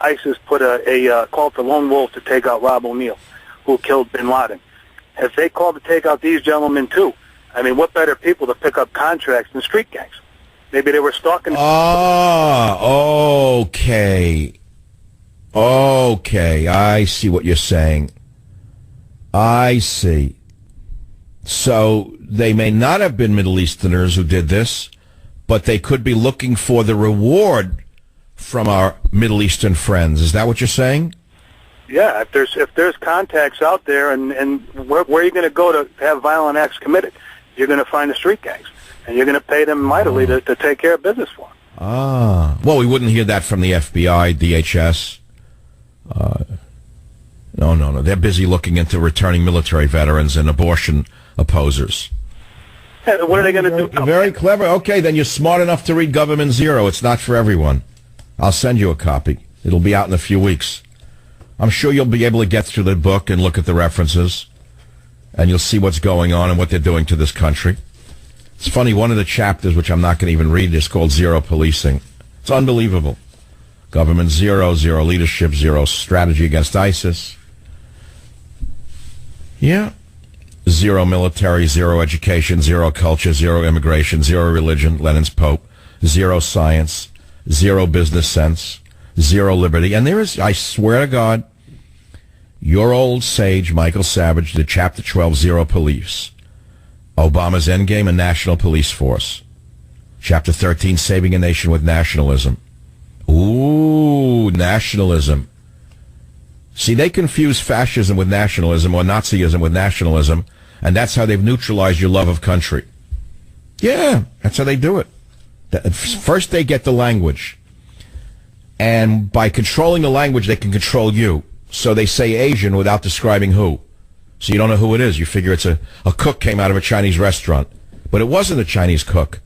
ISIS put a call for lone wolf to take out Rob O'Neill, who killed bin Laden. If they called to take out these gentlemen, too, I mean, what better people to pick up contracts than street gangs? Maybe they were stalking... Oh, okay. Okay, I see what you're saying. I see. So they may not have been Middle Easterners who did this, but they could be looking for the reward from our Middle Eastern friends. Is that what you're saying? Yeah, if there's contacts out there, and where are you going to go to have violent acts committed? You're going to find the street gangs, and you're going to pay them mightily to take care of business for them. Well, we wouldn't hear that from the FBI, DHS. No. They're busy looking into returning military veterans and abortion opposers. Hey, what are they going to do? Very clever. Okay, then you're smart enough to read Government Zero. It's not for everyone. I'll send you a copy. It'll be out in a few weeks. I'm sure you'll be able to get through the book and look at the references, and you'll see what's going on and what they're doing to this country. It's funny, one of the chapters, which I'm not going to even read, is called Zero Policing. It's unbelievable. Government Zero, Zero Leadership, Zero Strategy against ISIS. Yeah. Zero military, zero education, zero culture, zero immigration, zero religion, Lenin's Pope, zero science, zero business sense, zero liberty. And there is, I swear to God, your old sage, Michael Savage, did Chapter 12, Zero Police. Obama's Endgame, a national police force. Chapter 13, Saving a Nation with Nationalism. Ooh, nationalism. See, they confuse fascism with nationalism or Nazism with nationalism, and that's how they've neutralized your love of country. Yeah, that's how they do it. First, they get the language. And by controlling the language, they can control you. So they say Asian without describing who. So you don't know who it is. You figure it's a cook came out of a Chinese restaurant. But it wasn't a Chinese cook.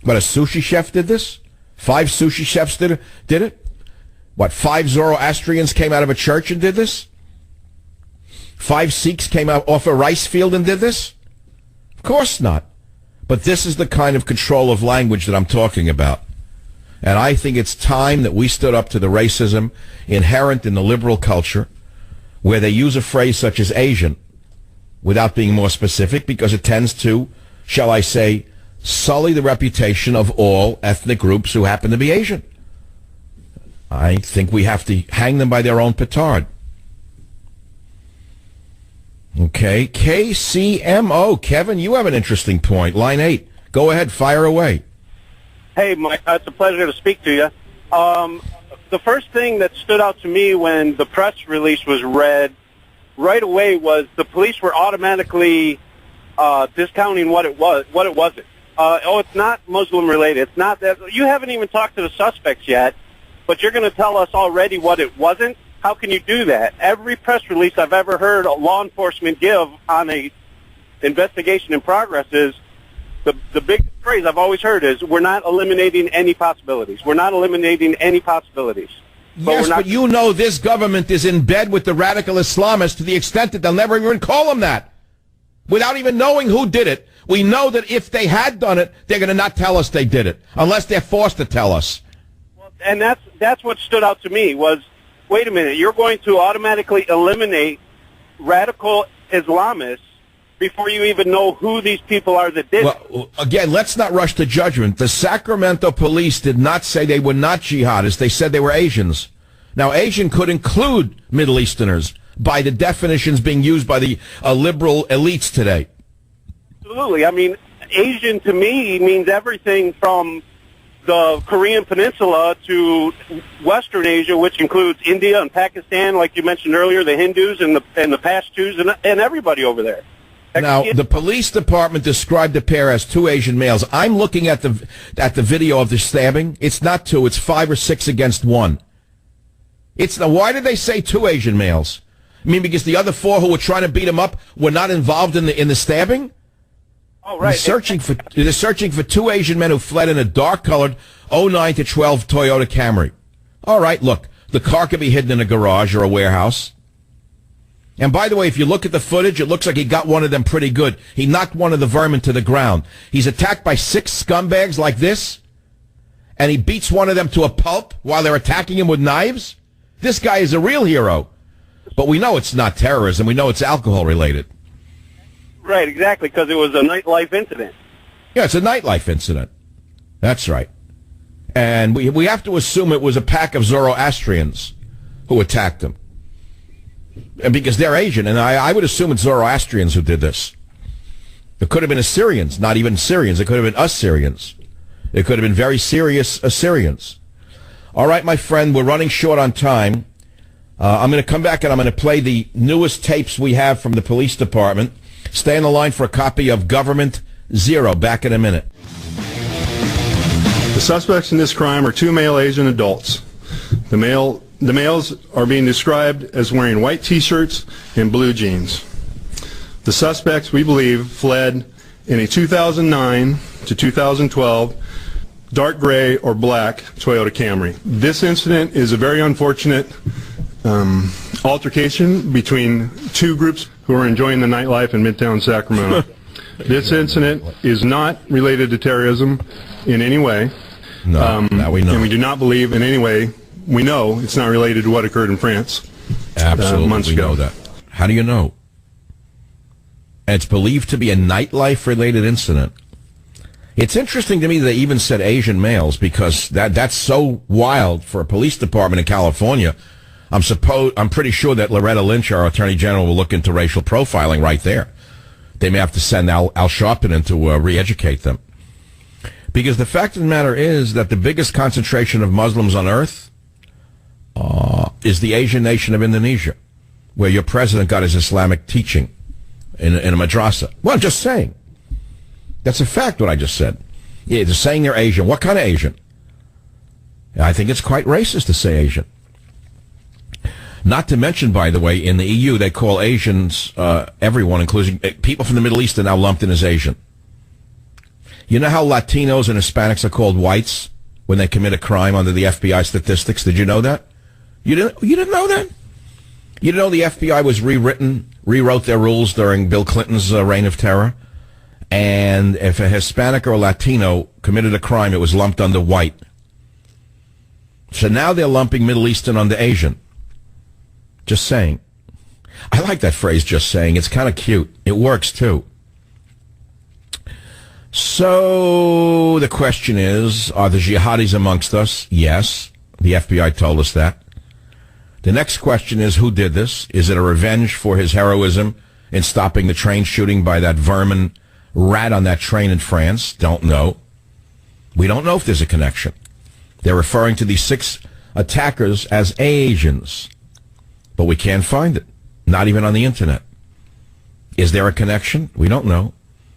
But a sushi chef did this? 5 sushi chefs did it? What, 5 Zoroastrians came out of a church and did this? 5 Sikhs came out off a rice field and did this? Of course not. But this is the kind of control of language that I'm talking about. And I think it's time that we stood up to the racism inherent in the liberal culture, where they use a phrase such as Asian without being more specific, because it tends to, shall I say, sully the reputation of all ethnic groups who happen to be Asian. I think we have to hang them by their own petard. Okay, KCMO. Kevin, you have an interesting point. Line 8. Go ahead, fire away. Hey, Mike, it's a pleasure to speak to you. The first thing that stood out to me when the press release was read right away was the police were automatically discounting what it was, what it wasn't. It's not Muslim related. It's not that. You haven't even talked to the suspects yet, but you're going to tell us already what it wasn't? How can you do that? Every press release I've ever heard law enforcement give on a investigation in progress is the big phrase I've always heard is, we're not eliminating any possibilities. We're not eliminating any possibilities. But you know this government is in bed with the radical Islamists to the extent that they'll never even call them that. Without even knowing who did it, we know that if they had done it, they're going to not tell us they did it, unless they're forced to tell us. Well, and that's what stood out to me was, wait a minute, you're going to automatically eliminate radical Islamists before you even know who these people are that did it. Well, again, let's not rush to judgment. The Sacramento police did not say they were not jihadists. They said they were Asians. Now, Asian could include Middle Easterners by the definitions being used by the liberal elites today. Absolutely. I mean, Asian to me means everything from the Korean Peninsula to Western Asia, which includes India and Pakistan, like you mentioned earlier, the Hindus and the Pashtuns and everybody over there. Now, the police department described the pair as two Asian males. I'm looking at the video of the stabbing. It's not two. It's 5 or 6 against 1. Why did they say two Asian males? I mean, because the other 4 who were trying to beat him up were not involved in the stabbing? Oh, right. They're searching for two Asian men who fled in a dark-colored 09 to 12 Toyota Camry. All right, look, the car could be hidden in a garage or a warehouse. And by the way, if you look at the footage, it looks like he got one of them pretty good. He knocked one of the vermin to the ground. He's attacked by 6 scumbags like this, and he beats one of them to a pulp while they're attacking him with knives? This guy is a real hero. But we know it's not terrorism. We know it's alcohol-related. Right, exactly, because it was a nightlife incident. Yeah, it's a nightlife incident. That's right. And we have to assume it was a pack of Zoroastrians who attacked him. And because they're Asian, and I would assume it's Zoroastrians who did this. It could have been Assyrians, not even Syrians. It could have been Assyrians. It could have been very serious Assyrians. All right, my friend, we're running short on time. I'm going to come back and I'm going to play the newest tapes we have from the police department. Stay on the line for a copy of Government Zero. Back in a minute. The suspects in this crime are 2 male Asian adults. The males are being described as wearing white T-shirts and blue jeans. The suspects, we believe, fled in a 2009 to 2012 dark gray or black Toyota Camry. This incident is a very unfortunate altercation between 2 groups who are enjoying the nightlife in Midtown Sacramento. This incident is not related to terrorism in any way. No, that we know. And we do not believe in any way, we know it's not related to what occurred in France. Absolutely, months we ago. know that. How do you know? And it's believed to be a nightlife-related incident. It's interesting to me that they even said Asian males, because that's so wild for a police department in California. I'm pretty sure that Loretta Lynch, our Attorney General, will look into racial profiling right there. They may have to send Al Sharpton in to re-educate them. Because the fact of the matter is that the biggest concentration of Muslims on earth is the Asian nation of Indonesia, where your president got his Islamic teaching in a madrasa. Well, I'm just saying. That's a fact, what I just said. Yeah, they're saying they're Asian. What kind of Asian? I think it's quite racist to say Asian. Not to mention, by the way, in the EU, they call Asians, everyone, including people from the Middle East, are now lumped in as Asian. You know how Latinos and Hispanics are called whites when they commit a crime under the FBI statistics? Did you know that? You didn't know that? You didn't know the FBI was rewrote their rules during Bill Clinton's reign of terror? And if a Hispanic or a Latino committed a crime, it was lumped under white. So now they're lumping Middle Eastern under Asian. Just saying. I like that phrase, just saying. It's kind of cute. It works, too. So the question is, are the jihadis amongst us? Yes. The FBI told us that. The next question is, who did this? Is it a revenge for his heroism in stopping the train shooting by that vermin rat on that train in France? Don't know. We don't know if there's a connection. They're referring to these 6 attackers as Asians. But we can't find it. Not even on the internet. Is there a connection? We don't know.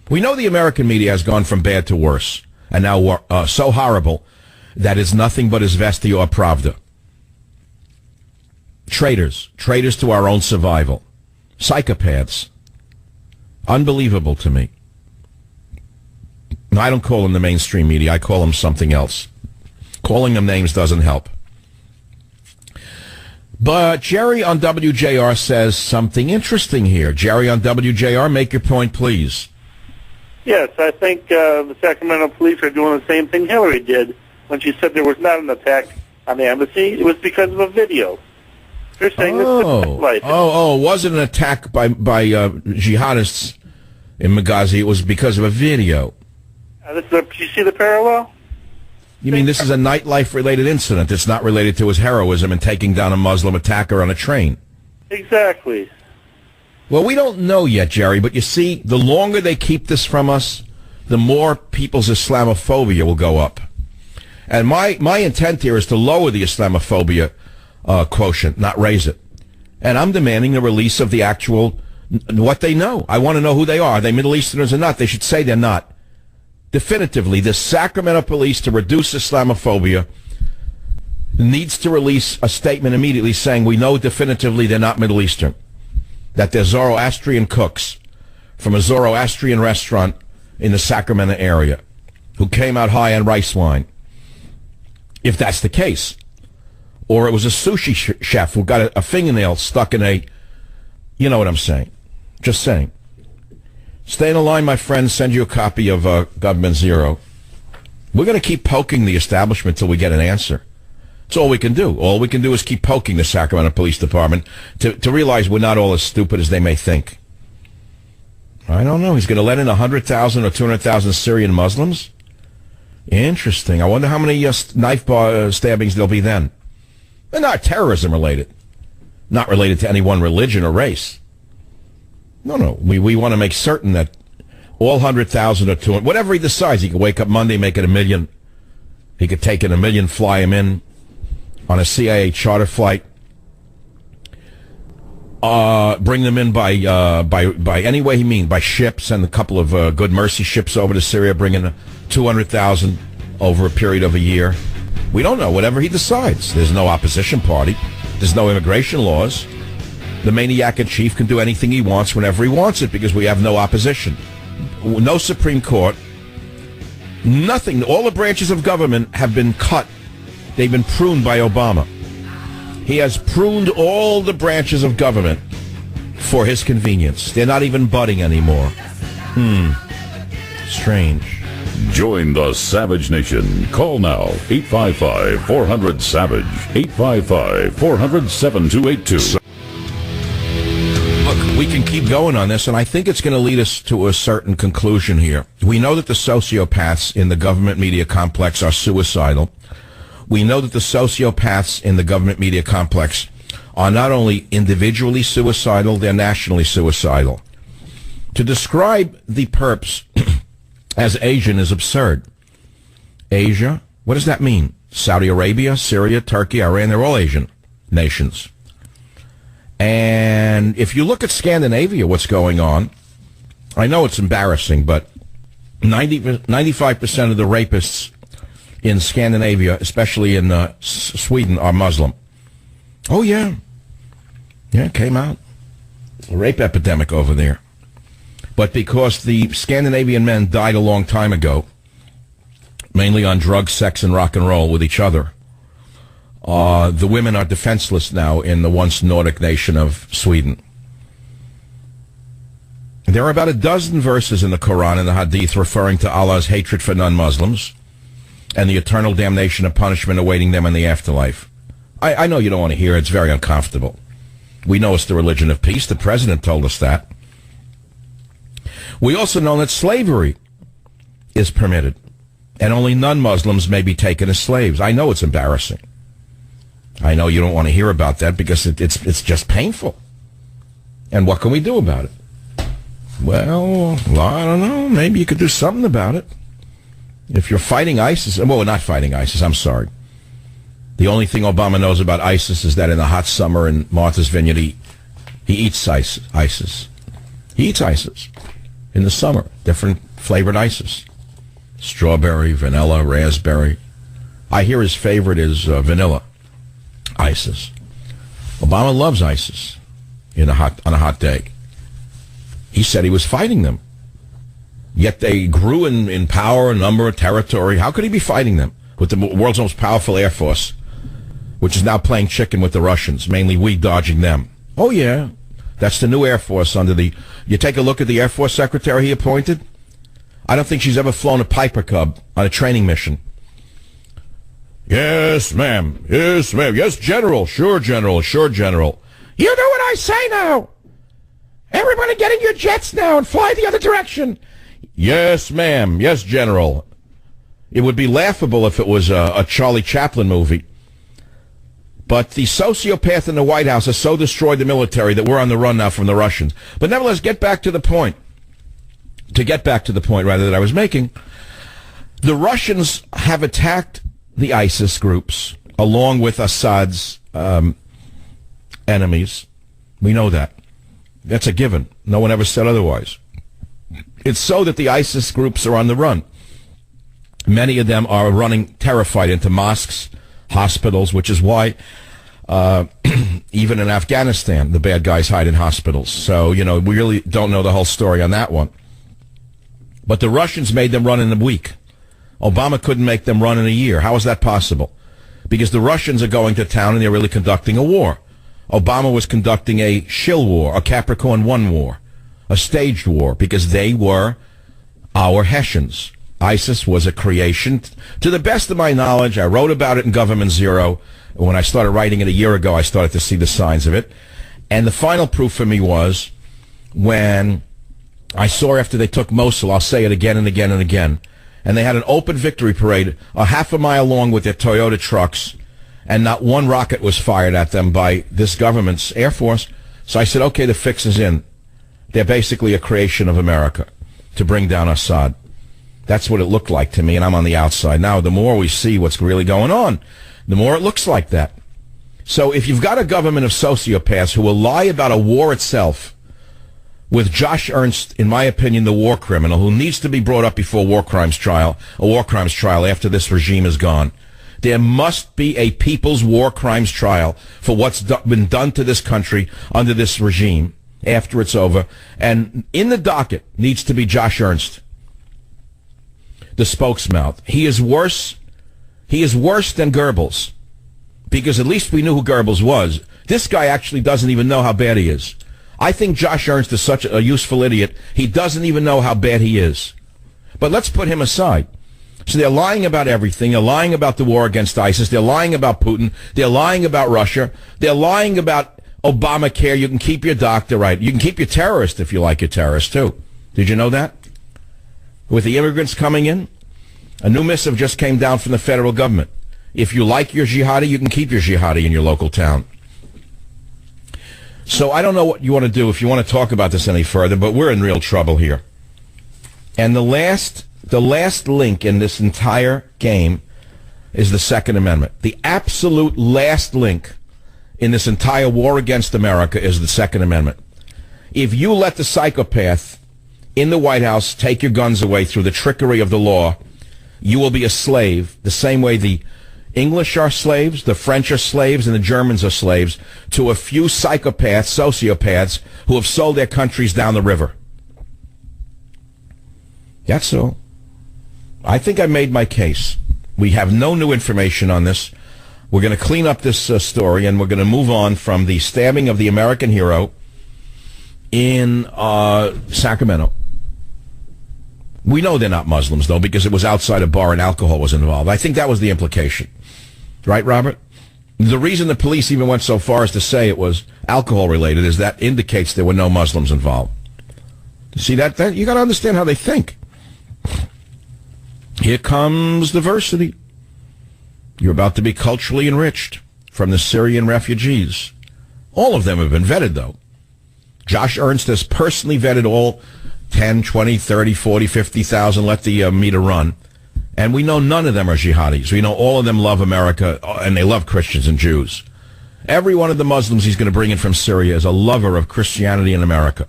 We know the American media has gone from bad to worse, and now so horrible that it's nothing but Izvestia or Pravda. Traitors to our own survival. Psychopaths. Unbelievable to me. I don't call them the mainstream media. I call them something else. Calling them names doesn't help. But Jerry on WJR says something interesting here. Jerry on WJR, make your point, please. Yes, I think the Sacramento police are doing the same thing Hillary did when she said there was not an attack on the embassy. It was because of a video. They're saying this is it wasn't an attack by jihadists in Benghazi. It was because of a video. You see the parallel? You mean this is a nightlife-related incident? It's not related to his heroism in taking down a Muslim attacker on a train. Exactly. Well, we don't know yet, Jerry, but you see, the longer they keep this from us, the more people's Islamophobia will go up. And my intent here is to lower the Islamophobia quotient, not raise it. And I'm demanding the release of the actual what they know. I want to know who they are. Are they Middle Easterners or not? They should say they're not. Definitively, the Sacramento police, to reduce Islamophobia, needs to release a statement immediately saying we know definitively they're not Middle Eastern, that they're Zoroastrian cooks from a Zoroastrian restaurant in the Sacramento area who came out high on rice wine, if that's the case. Or it was a sushi chef who got a fingernail stuck in a... You know what I'm saying. Just saying. Stay in the line, my friends. Send you a copy of Government Zero. We're going to keep poking the establishment till we get an answer. That's all we can do. All we can do is keep poking the Sacramento Police Department to realize we're not all as stupid as they may think. I don't know. He's going to let in 100,000 or 200,000 Syrian Muslims? Interesting. I wonder how many knife stabbings there'll be then. They're not terrorism related. Not related to any one religion or race. No. We want to make certain that all 100,000 or 200, whatever he decides, he could wake up Monday, make it 1 million. He could take in 1 million, fly him in on a CIA charter flight. Bring them in by any way he means, by ship, send a couple of Good Mercy ships over to Syria, bring in 200,000 over a period of a year. We don't know, whatever he decides. There's no opposition party. There's no immigration laws. The maniac in chief can do anything he wants whenever he wants it because we have no opposition. No Supreme Court. Nothing. All the branches of government have been cut. They've been pruned by Obama. He has pruned all the branches of government for his convenience. They're not even budding anymore. Strange. Join the Savage Nation. Call now, 855-400-SAVAGE, 855-400-7282. Look, we can keep going on this, and I think it's going to lead us to a certain conclusion here. We know that the sociopaths in the government media complex are suicidal. We know that the sociopaths in the government media complex are not only individually suicidal, they're nationally suicidal. To describe the perps as Asian is absurd. Asia? What does that mean? Saudi Arabia, Syria, Turkey, Iran, they're all Asian nations. And if you look at Scandinavia, what's going on, I know it's embarrassing, but 95% of the rapists in Scandinavia, especially in Sweden, are Muslim. Oh, yeah. Yeah, it came out. A rape epidemic over there. But because the Scandinavian men died a long time ago, mainly on drugs, sex, and rock and roll with each other, the women are defenseless now in the once Nordic nation of Sweden. There are about a dozen verses in the Quran and the Hadith referring to Allah's hatred for non-Muslims and the eternal damnation and punishment awaiting them in the afterlife. I know you don't want to hear it. It's very uncomfortable. We know it's the religion of peace. The president told us that. We also know that slavery is permitted, and only non-Muslims may be taken as slaves. I know it's embarrassing. I know you don't want to hear about that because it's just painful. And what can we do about it? Well, I don't know. Maybe you could do something about it. If you're fighting ISIS, well, we're not fighting ISIS, I'm sorry. The only thing Obama knows about ISIS is that in the hot summer in Martha's Vineyard, he eats ISIS. He eats ISIS in the summer, different flavored ISIS. Strawberry, vanilla, raspberry. I hear his favorite is vanilla ISIS. Obama loves ISIS on a hot day. He said he was fighting them. Yet they grew in power, number, territory. How could he be fighting them with the world's most powerful air force, which is now playing chicken with the Russians, mainly we dodging them? Oh, yeah. That's the new Air Force under the... You take a look at the Air Force Secretary he appointed? I don't think she's ever flown a Piper Cub on a training mission. Yes, ma'am. Yes, ma'am. Yes, General. Sure, General. Sure, General. You know what I say now. Everybody get in your jets now and fly the other direction. Yes, ma'am. Yes, General. It would be laughable if it was a Charlie Chaplin movie. But the sociopath in the White House has so destroyed the military that we're on the run now from the Russians. But nevertheless, get back to the point. To get back to the point, rather, that I was making, the Russians have attacked the ISIS groups along with Assad's enemies. We know that. That's a given. No one ever said otherwise. It's so that the ISIS groups are on the run. Many of them are running terrified into mosques, hospitals, which is why even in Afghanistan, the bad guys hide in hospitals. So, we really don't know the whole story on that one. But the Russians made them run in a week. Obama couldn't make them run in a year. How is that possible? Because the Russians are going to town and they're really conducting a war. Obama was conducting a shill war, a Capricorn 1 war, a staged war, because they were our Hessians. ISIS was a creation. To the best of my knowledge, I wrote about it in Government Zero. When I started writing it a year ago, I started to see the signs of it. And the final proof for me was when I saw after they took Mosul, I'll say it again and again and again, and they had an open victory parade a half a mile long with their Toyota trucks, and not one rocket was fired at them by this government's Air Force. So I said, okay, the fix is in. They're basically a creation of America to bring down Assad. That's what it looked like to me, and I'm on the outside. Now, the more we see what's really going on, the more it looks like that. So if you've got a government of sociopaths who will lie about a war itself, with Josh Ernst, in my opinion, the war criminal, who needs to be brought up before a war crimes trial after this regime is gone, there must be a people's war crimes trial for what's been done to this country under this regime after it's over. And in the docket needs to be Josh Ernst, the spokesmouth. He is worse than Goebbels, because at least we knew who Goebbels was. This guy actually doesn't even know how bad he is. I think Josh Ernst is such a useful idiot, he doesn't even know how bad he is. But let's put him aside. So they're lying about everything. They're lying about the war against ISIS. They're lying about Putin. They're lying about Russia. They're lying about Obamacare. You can keep your doctor, right? You can keep your terrorist if you like your terrorist, too. Did you know that? With the immigrants coming in, a new missive just came down from the federal government. If you like your jihadi, you can keep your jihadi in your local town. So I don't know what you want to do if you want to talk about this any further, but we're in real trouble here. And the last link in this entire game is the Second Amendment. The absolute last link in this entire war against America is the Second Amendment. If you let the psychopath in the White House take your guns away through the trickery of the law, you will be a slave the same way the English are slaves, the French are slaves, and the Germans are slaves to a few psychopaths, sociopaths, who have sold their countries down the river. That's all. I think I made my case. We have no new information on this. We're going to clean up this story, and we're going to move on from the stabbing of the American hero in Sacramento. We know they're not Muslims, though, because it was outside a bar and alcohol was involved. I think that was the implication. Right, Robert? The reason the police even went so far as to say it was alcohol-related is that indicates there were no Muslims involved. See, that you got to understand how they think. Here comes diversity. You're about to be culturally enriched from the Syrian refugees. All of them have been vetted, though. Josh Ernst has personally vetted all 10, 20, 30, 40, 50,000, let the meter run. And we know none of them are jihadis. We know all of them love America, and they love Christians and Jews. Every one of the Muslims he's going to bring in from Syria is a lover of Christianity in America.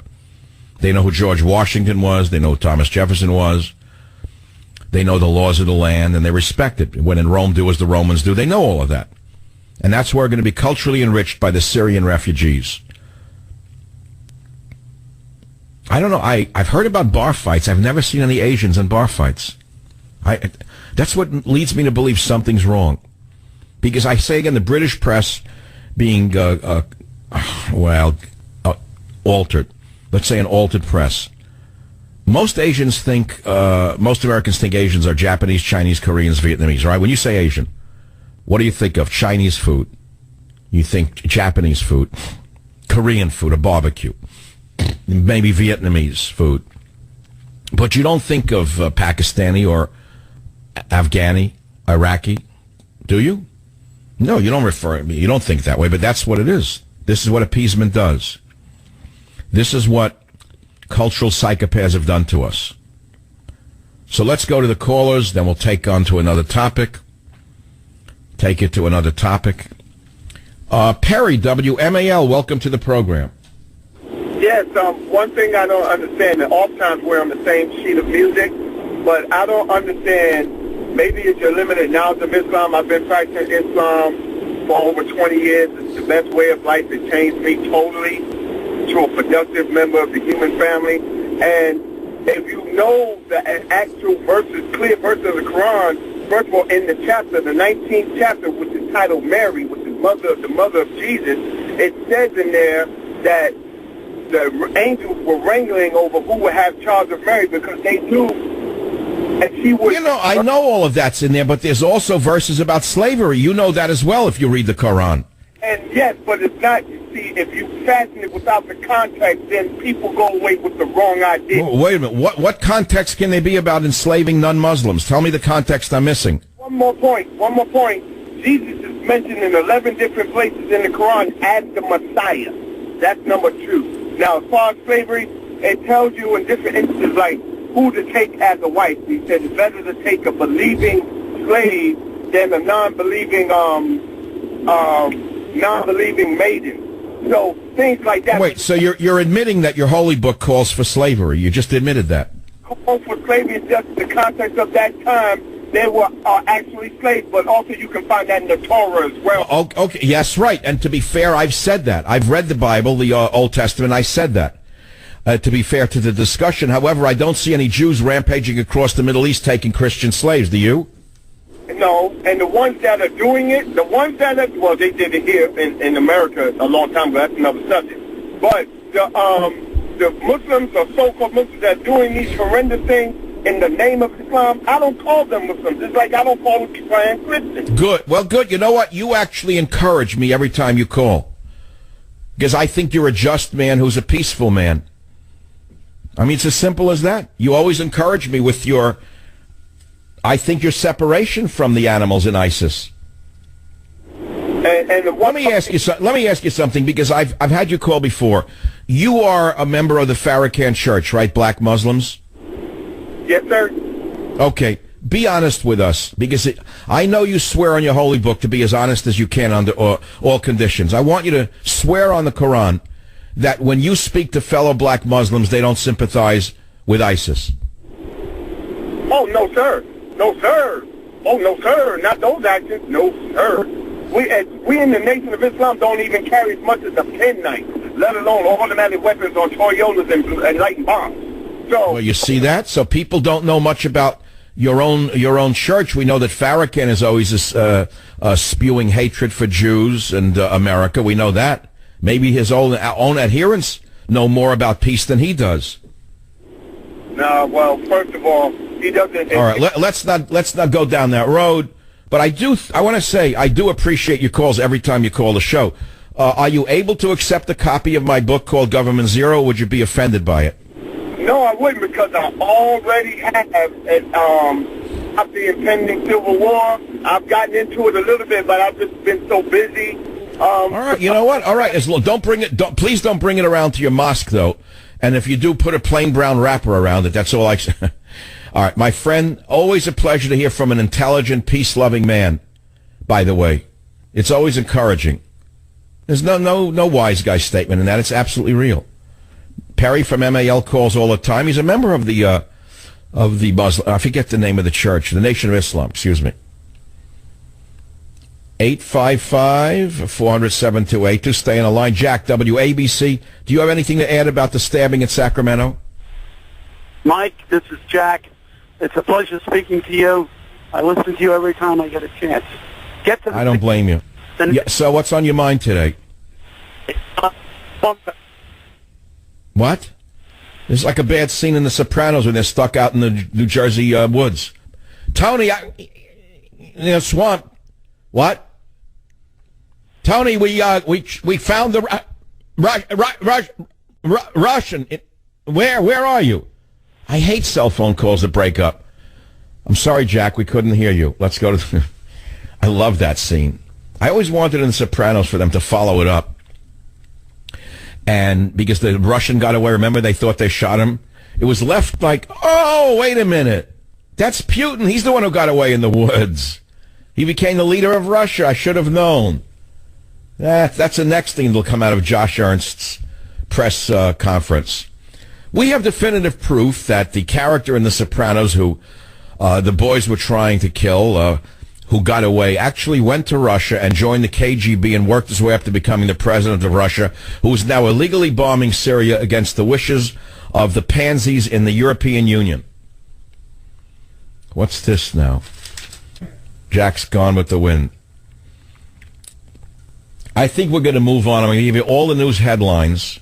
They know who George Washington was. They know who Thomas Jefferson was. They know the laws of the land, and they respect it. When in Rome, do as the Romans do. They know all of that. And that's why we're going to be culturally enriched by the Syrian refugees. I don't know. I've heard about bar fights. I've never seen any Asians in bar fights. That's what leads me to believe something's wrong. Because I say again, the British press being, altered. Let's say an altered press. Most Americans think Asians are Japanese, Chinese, Koreans, Vietnamese, right? When you say Asian, what do you think of? Chinese food. You think Japanese food, Korean food, a barbecue, maybe Vietnamese food. But you don't think of Pakistani or Afghani, Iraqi, do you? No, you don't you don't think that way, but that's what it is. This is what appeasement does. This is what cultural psychopaths have done to us. So let's go to the callers, then we'll take on to another topic. Take it to another topic. Perry, WMAL, welcome to the program. Yeah, Yes, one thing I don't understand, and oftentimes we're on the same sheet of music, but I don't understand, maybe it's your limited knowledge of Islam. I've been practicing Islam for over 20 years. It's the best way of life. It changed me totally to a productive member of the human family. And if you know the actual verses, clear verses of the Quran, first of all, in the chapter, the 19th chapter, which is titled Mary, which is the mother of Jesus, it says in there that the angels were wrangling over who would have charge of Mary because they knew and she would... You know, I know all of that's in there, but there's also verses about slavery. You know that as well if you read the Quran. And yes, but it's not, you see, if you fasten it without the context, then people go away with the wrong idea. Oh, wait a minute. What context can they be about enslaving non-Muslims? Tell me the context I'm missing. One more point. Jesus is mentioned in 11 different places in the Quran as the Messiah. That's number 2. Now, as far as slavery, it tells you in different instances, like, who to take as a wife. He said it's better to take a believing slave than a non-believing maiden. So things like that. Wait, so you're admitting that your holy book calls for slavery? You just admitted that. Calls for slavery is just the context of that time. They were actually slaves, but also you can find that in the Torah as well. Oh, okay, yes, right. And to be fair, I've said that. I've read the Bible, the Old Testament. I said that. To be fair to the discussion, however, I don't see any Jews rampaging across the Middle East taking Christian slaves. Do you? No, and the ones that are doing it, well, they did it here in America a long time ago. That's another subject. But the Muslims or so-called Muslims that are doing these horrendous things in the name of Islam, I don't call them Muslims. It's like I don't call them Christians. Good. Well, good. You know what? You actually encourage me every time you call. Because I think you're a just man who's a peaceful man. I mean, it's as simple as that. You always encourage me with your, I think, your separation from the animals in ISIS. Let me ask you something, because I've had you call before. You are a member of the Farrakhan Church, right? Black Muslims? Yes, sir. Okay. Be honest with us, because I know you swear on your holy book to be as honest as you can under all conditions. I want you to swear on the Quran that when you speak to fellow black Muslims, they don't sympathize with ISIS. Oh, no, sir. No, sir. Oh, no, sir. Not those actions. No, sir. We in the Nation of Islam don't even carry as much as a penknife, let alone automatic weapons on Toyotas and light bombs. So, well, you see that? So people don't know much about your own church. We know that Farrakhan is always spewing hatred for Jews and America. We know that. Maybe his own adherents know more about peace than he does. No, well, first of all, he doesn't. All right, let's not go down that road. But I want to say I do appreciate your calls every time you call the show. Are you able to accept a copy of my book called Government Zero? Or would you be offended by it? No, I wouldn't, because I already have the impending civil war. I've gotten into it a little bit, but I've just been so busy. All right, you know what? All right, please don't bring it around to your mosque, though. And if you do, put a plain brown wrapper around it. That's all I say. All right, my friend, always a pleasure to hear from an intelligent, peace-loving man, by the way. It's always encouraging. There's no wise guy statement in that. It's absolutely real. Perry from MAL calls all the time. He's a member of the Muslim, I forget the name of the church, the Nation of Islam, excuse me. 855-400-7282. Stay on the line. Jack, WABC. Do you have anything to add about the stabbing in Sacramento? Mike, this is Jack. It's a pleasure speaking to you. I listen to you every time I get a chance. I don't blame you. Yeah, so what's on your mind today? What? It's like a bad scene in The Sopranos when they're stuck out in the New Jersey woods. Tony, swamp. What? Tony, we found the Russian. Where are you? I hate cell phone calls that break up. I'm sorry, Jack, we couldn't hear you. Let's go to... I love that scene. I always wanted in The Sopranos for them to follow it up. And because the Russian got away, remember, they thought they shot him? It was left like, oh, wait a minute. That's Putin. He's the one who got away in the woods. He became the leader of Russia. I should have known. That's the next thing that'll come out of Josh Ernst's press conference. We have definitive proof that the character in The Sopranos who the boys were trying to kill, who got away, actually went to Russia and joined the KGB and worked his way up to becoming the president of Russia, who is now illegally bombing Syria against the wishes of the pansies in the European Union. What's this now? Jack's gone with the wind. I think we're going to move on. I'm going to give you all the news headlines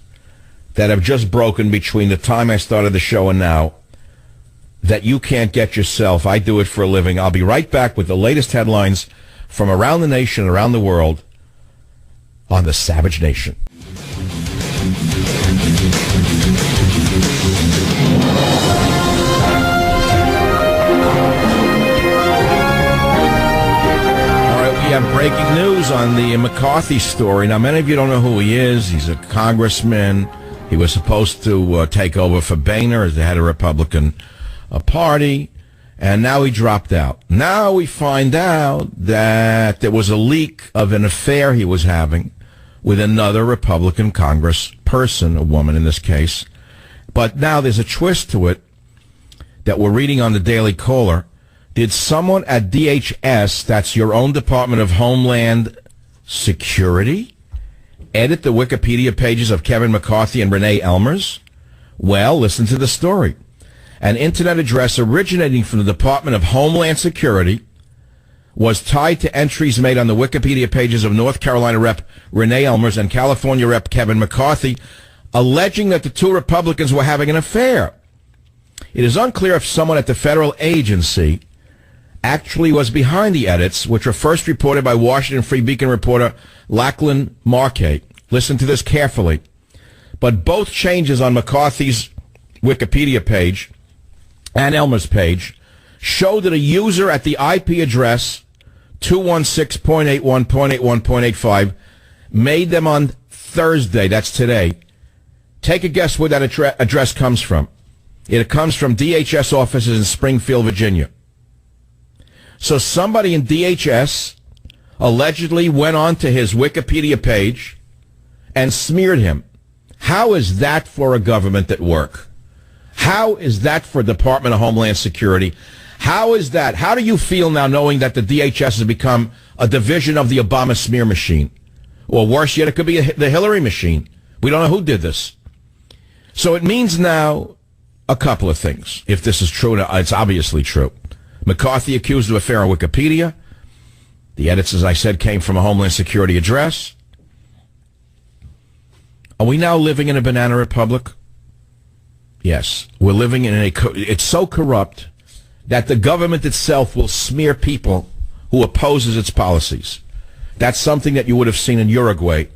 that have just broken between the time I started the show and now that you can't get yourself. I do it for a living. I'll be right back with the latest headlines from around the nation, around the world, on the Savage Nation. All right, we have breaking news on the McCarthy story. Now, many of you don't know who he is. He's a congressman. He was supposed to take over for Boehner as the head of Republican Party, and now he dropped out. Now we find out that there was a leak of an affair he was having with another Republican congressperson, a woman in this case. But now there's a twist to it that we're reading on the Daily Caller. Did someone at DHS, that's your own Department of Homeland Security, edit the Wikipedia pages of Kevin McCarthy and Renee Elmers? Well, listen to the story. An internet address originating from the Department of Homeland Security was tied to entries made on the Wikipedia pages of North Carolina Rep. Renee Elmers and California Rep. Kevin McCarthy, alleging that the two Republicans were having an affair. It is unclear if someone at the federal agency actually was behind the edits, which were first reported by Washington Free Beacon reporter Lachlan Markay. Listen to this carefully. But both changes on McCarthy's Wikipedia page and Elmer's page show that a user at the IP address 216.81.81.85 made them on Thursday. That's today. Take a guess where that address comes from. It comes from DHS offices in Springfield, Virginia. So somebody in DHS allegedly went on to his Wikipedia page and smeared him. How is that for a government at work? How is that for Department of Homeland Security? How is that? How do you feel now knowing that the DHS has become a division of the Obama smear machine? Or worse yet, it could be the Hillary machine. We don't know who did this. So it means now a couple of things. If this is true, it's obviously true. McCarthy accused of affair on Wikipedia. The edits, as I said, came from a Homeland Security address. Are we now living in a banana republic? Yes, we're living in it's so corrupt that the government itself will smear people who opposes its policies. That's something that you would have seen in Uruguay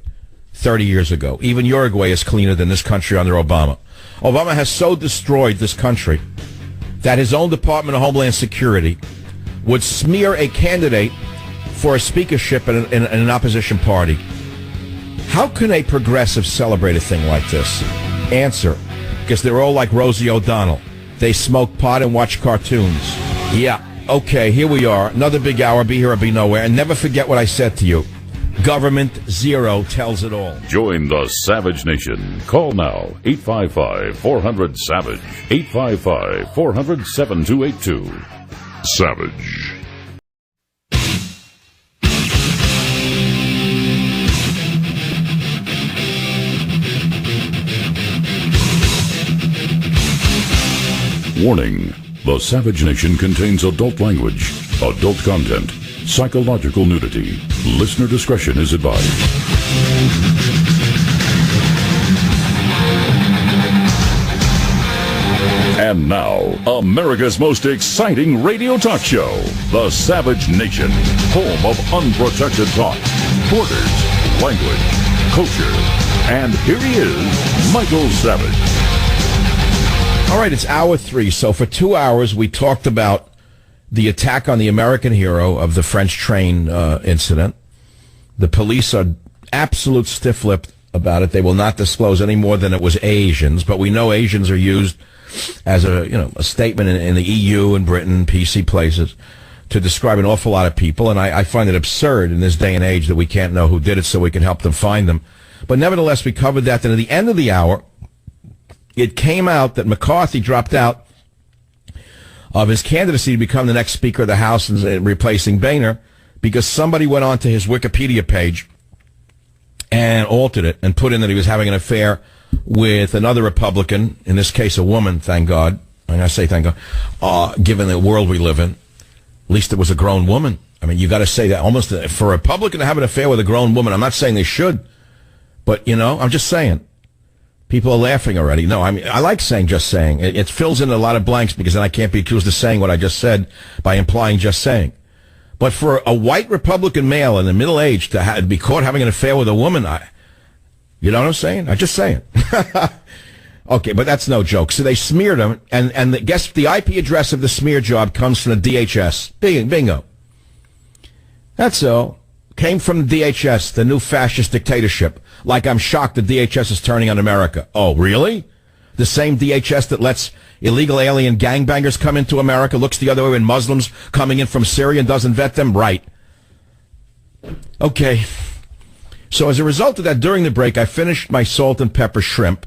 30 years ago. Even Uruguay is cleaner than this country under Obama. Obama has so destroyed this country that his own Department of Homeland Security would smear a candidate for a speakership in an opposition party. How can a progressive celebrate a thing like this? Answer. Because they're all like Rosie O'Donnell. They smoke pot and watch cartoons. Yeah, okay, here we are. Another big hour, be here or be nowhere. And never forget what I said to you. Government Zero tells it all. Join the Savage Nation. Call now, 855-400-SAVAGE, 855-400-7282. Savage. Warning, the Savage Nation contains adult language, adult content, psychological nudity. Listener discretion is advised. And now, America's most exciting radio talk show, the Savage Nation, home of unprotected talk, borders, language, culture. And here he is, Michael Savage. All right, it's hour 3. So for 2 hours, we talked about the attack on the American hero of the French train incident. The police are absolute stiff-lipped about it. They will not disclose any more than it was Asians, but we know Asians are used as a statement in the EU and Britain, PC places, to describe an awful lot of people. And I find it absurd in this day and age that we can't know who did it so we can help them find them. But nevertheless, we covered that. Then at the end of the hour, it came out that McCarthy dropped out of his candidacy to become the next Speaker of the House and replacing Boehner because somebody went onto his Wikipedia page and altered it and put in that he was having an affair with another Republican, in this case a woman, thank God. And I say thank God, given the world we live in. At least it was a grown woman. I mean, you got to say that almost for a Republican to have an affair with a grown woman. I'm not saying they should, but, you know, I'm just saying. People are laughing already. No, I mean, I like saying just saying. It fills in a lot of blanks because then I can't be accused of saying what I just said by implying just saying. But for a white Republican male in the middle age to be caught having an affair with a woman, you know what I'm saying? I'm just saying. Okay, but that's no joke. So they smeared him, and guess the IP address of the smear job comes from the DHS. Bingo. That's all. Came from the DHS, the new fascist dictatorship. Like I'm shocked the DHS is turning on America. Oh, really? The same DHS that lets illegal alien gangbangers come into America, looks the other way when Muslims coming in from Syria and doesn't vet them? Right. Okay. So as a result of that, during the break, I finished my salt and pepper shrimp,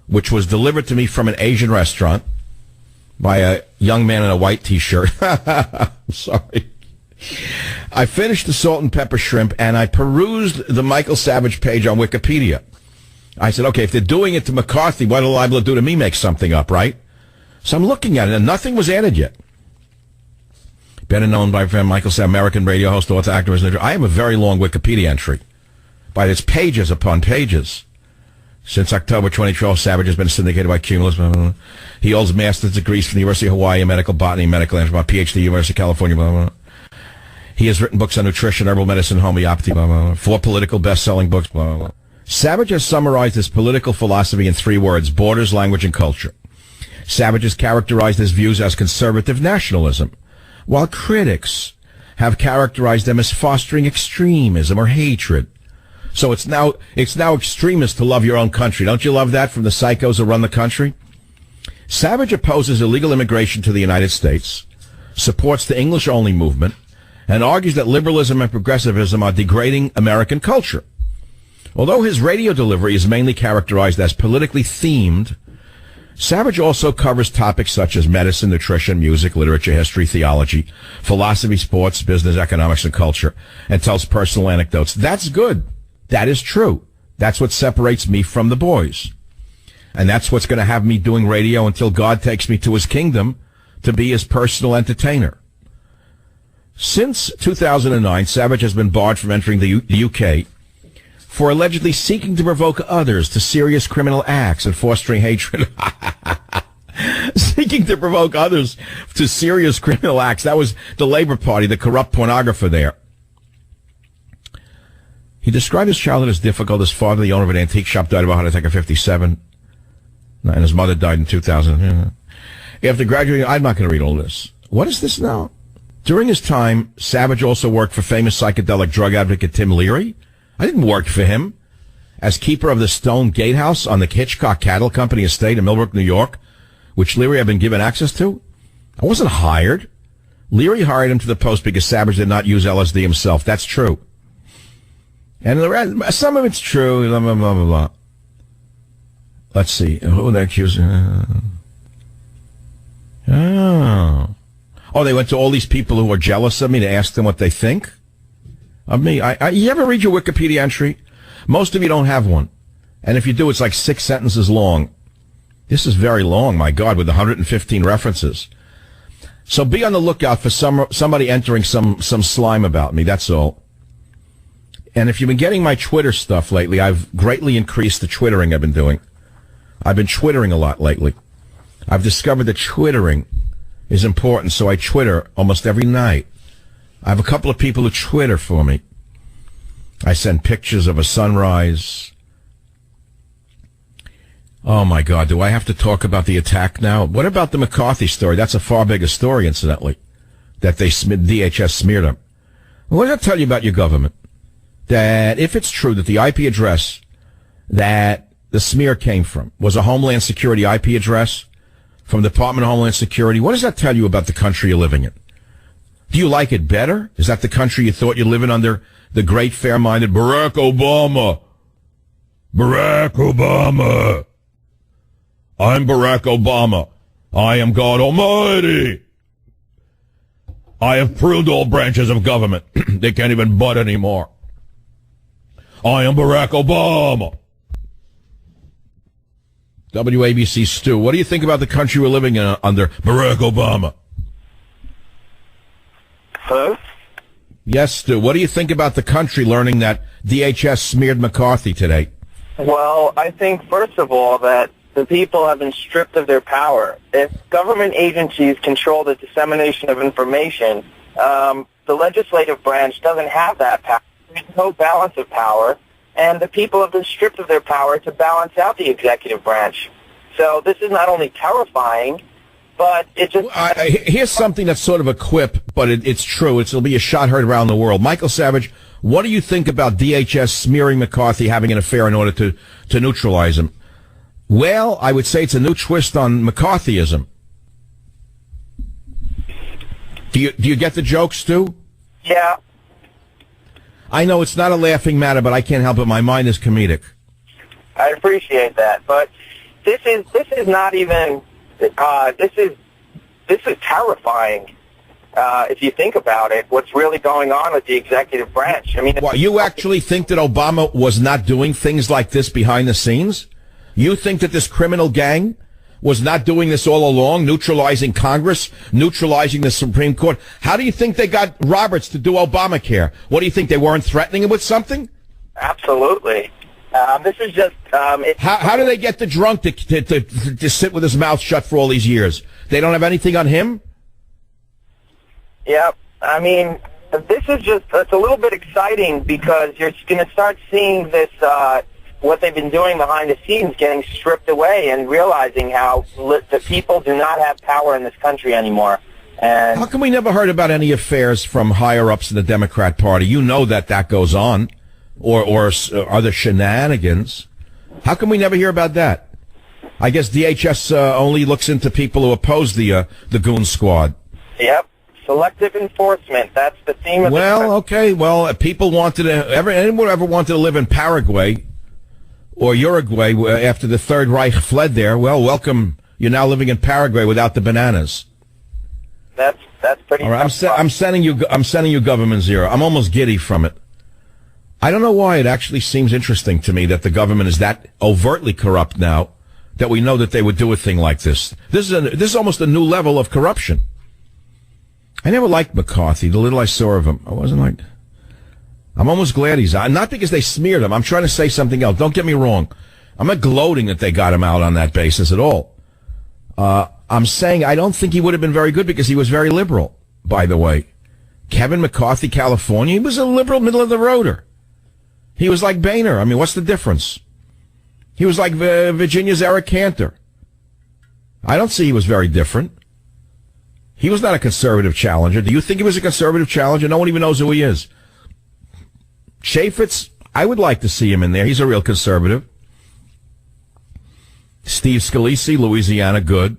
which was delivered to me from an Asian restaurant by a young man in a white T-shirt. I'm sorry. I finished the salt and pepper shrimp, and I perused the Michael Savage page on Wikipedia. I said, okay, if they're doing it to McCarthy, what are they liable to do to me? Make something up, right? So I'm looking at it, and nothing was added yet. Better known by friend Michael Savage, American radio host, author, activist. I have a very long Wikipedia entry. By its pages upon pages. Since October 2012, Savage has been syndicated by Cumulus. Blah, blah, blah. He holds master's degrees from the University of Hawaii in medical botany, medical anthropology, PhD, University of California. Blah, blah, blah. He has written books on nutrition, herbal medicine, homeopathy, blah, blah, blah. 4 political best-selling books. Blah, blah, blah. Savage has summarized his political philosophy in 3 words: borders, language, and culture. Savage has characterized his views as conservative nationalism, while critics have characterized them as fostering extremism or hatred. So it's now extremist to love your own country. Don't you love that from the psychos who run the country? Savage opposes illegal immigration to the United States, supports the English-only movement, and argues that liberalism and progressivism are degrading American culture. Although his radio delivery is mainly characterized as politically themed, Savage also covers topics such as medicine, nutrition, music, literature, history, theology, philosophy, sports, business, economics, and culture, and tells personal anecdotes. That's good. That is true. That's what separates me from the boys. And that's what's going to have me doing radio until God takes me to his kingdom to be his personal entertainer. Since 2009, Savage has been barred from entering the UK for allegedly seeking to provoke others to serious criminal acts and fostering hatred. Seeking to provoke others to serious criminal acts. That was the Labour Party, the corrupt pornographer there. He described his childhood as difficult. His father, the owner of an antique shop, died of a heart attack at 57. And his mother died in 2000. After graduating, I'm not going to read all this. What is this now? During his time, Savage also worked for famous psychedelic drug advocate Tim Leary. I didn't work for him. As keeper of the Stone Gatehouse on the Hitchcock Cattle Company estate in Millbrook, New York, which Leary had been given access to. I wasn't hired. Leary hired him to the post because Savage did not use LSD himself. That's true. And the rest, some of it's true, blah, blah, blah, blah, blah. Let's see. Who would they accuse? Oh, they went to all these people who are jealous of me to ask them what they think of me. You ever read your Wikipedia entry? Most of you don't have one. And if you do, it's like 6 sentences long. This is very long, my God, with 115 references. So be on the lookout for somebody entering some slime about me, that's all. And if you've been getting my Twitter stuff lately, I've greatly increased the twittering I've been doing. I've been twittering a lot lately. I've discovered that twittering is important, so I Twitter almost every night. I have a couple of people who Twitter for me. I send pictures of a sunrise. Oh, my God, do I have to talk about the attack now? What about the McCarthy story? That's a far bigger story, incidentally, that DHS smeared him. What did I tell you about your government? That if it's true that the IP address that the smear came from was a Homeland Security IP address from the Department of Homeland Security, what does that tell you about the country you're living in? Do you like it better? Is that the country you thought you were living under the great fair-minded Barack Obama? Barack Obama. I'm Barack Obama. I am God Almighty. I have pruned all branches of government. They can't even butt anymore. I am Barack Obama. WABC Stu, what do you think about the country we're living in under Barack Obama? Hello? Yes, Stu. What do you think about the country learning that DHS smeared McCarthy today? Well, I think, first of all, that the people have been stripped of their power. If government agencies control the dissemination of information, the legislative branch doesn't have that power. There's no balance of power, and the people have been stripped of their power to balance out the executive branch. So this is not only terrifying, but it just... Here's something that's sort of a quip, but it's true. It'll be a shot heard around the world. Michael Savage, what do you think about DHS smearing McCarthy, having an affair in order to neutralize him? Well, I would say it's a new twist on McCarthyism. Do you get the joke, Stu? Yeah. I know it's not a laughing matter, but I can't help it. My mind is comedic. I appreciate that, but this is not even this is terrifying if you think about it. What's really going on with the executive branch? I mean, you actually think that Obama was not doing things like this behind the scenes? You think that this criminal gang was not doing this all along, neutralizing Congress, neutralizing the Supreme Court? How do you think they got Roberts to do Obamacare? What do you think, they weren't threatening him with something? Absolutely. This is just... How do they get the drunk to sit with his mouth shut for all these years? They don't have anything on him? Yeah, I mean, this is just... It's a little bit exciting because you're going to start seeing this... what they've been doing behind the scenes getting stripped away and realizing how the people do not have power in this country anymore. And how come we never heard about any affairs from higher-ups in the Democrat Party? You know that goes on. Or other shenanigans. How come we never hear about that? I guess DHS only looks into people who oppose the goon squad. Yep. Selective enforcement. That's the theme of okay. Well, people wanted anyone ever wanted to live in Paraguay or Uruguay after the Third Reich fled there. Well, welcome. You're now living in Paraguay without the bananas. That's pretty. All right, I'm sending you government zero. I'm almost giddy from it. I don't know why. It actually seems interesting to me that the government is that overtly corrupt now that we know that they would do a thing like this. This is almost a new level of corruption. I never liked McCarthy. The little I saw of him, I'm almost glad he's out. Not because they smeared him. I'm trying to say something else. Don't get me wrong. I'm not gloating that they got him out on that basis at all. I'm saying I don't think he would have been very good because he was very liberal, by the way. Kevin McCarthy, California, he was a liberal middle-of-the-roader. He was like Boehner. I mean, what's the difference? He was like Virginia's Eric Cantor. I don't see he was very different. He was not a conservative challenger. Do you think he was a conservative challenger? No one even knows who he is. Chaffetz, I would like to see him in there. He's a real conservative. Steve Scalise, Louisiana, good.